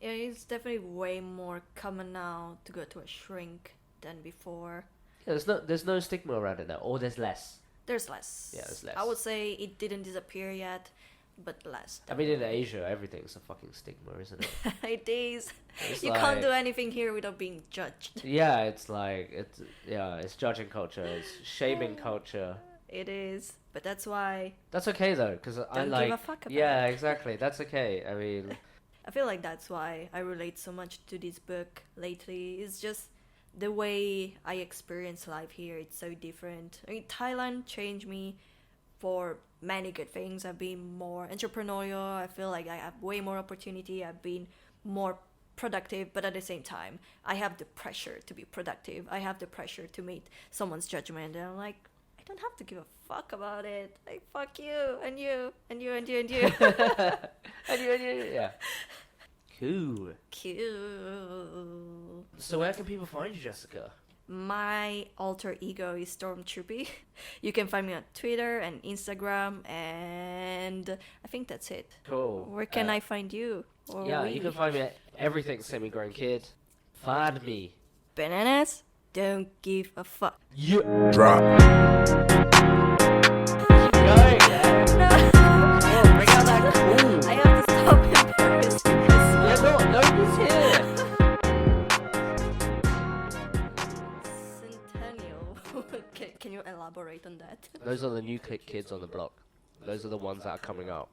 it's definitely way more common now to go to a shrink than before. Yeah, there's no stigma around it now, or there's less. There's less. Yeah, there's less. I would say it didn't disappear yet, but less. I mean, in Asia, everything's a fucking stigma, isn't it? It is. It's you can't do anything here without being judged. Yeah, it's judging culture, it's shaming culture. It is, but that's why. That's okay though, because I like. Give a fuck about yeah, it. Exactly. That's okay. I mean, I feel like that's why I relate so much to this book lately. It's just the way I experience life here. It's so different. I mean, Thailand changed me for many good things. I've been more entrepreneurial. I feel like I have way more opportunity. I've been more productive, but at the same time, I have the pressure to be productive. I have the pressure to meet someone's judgment, and I'm like, I don't have to give a fuck about it. Like, fuck you, and you, and you, and you, and you. and you, yeah. Cool. Cool. So where can people find you, Jessica? My alter ego is Stormtroopy. You can find me on Twitter and Instagram, and I think that's it. Cool. Where can I find you? Or Yeah, we? you can find me at everything semi-grown kid. Find me. Bananas don't give a fuck. You Drop. keep going, man. No, Oh, bring out that cool. I have to stop embarrassing myself. Yeah, nobody's here. Centennial. Can you elaborate on that? Those are the new kids on the block. Those are the ones that are coming up.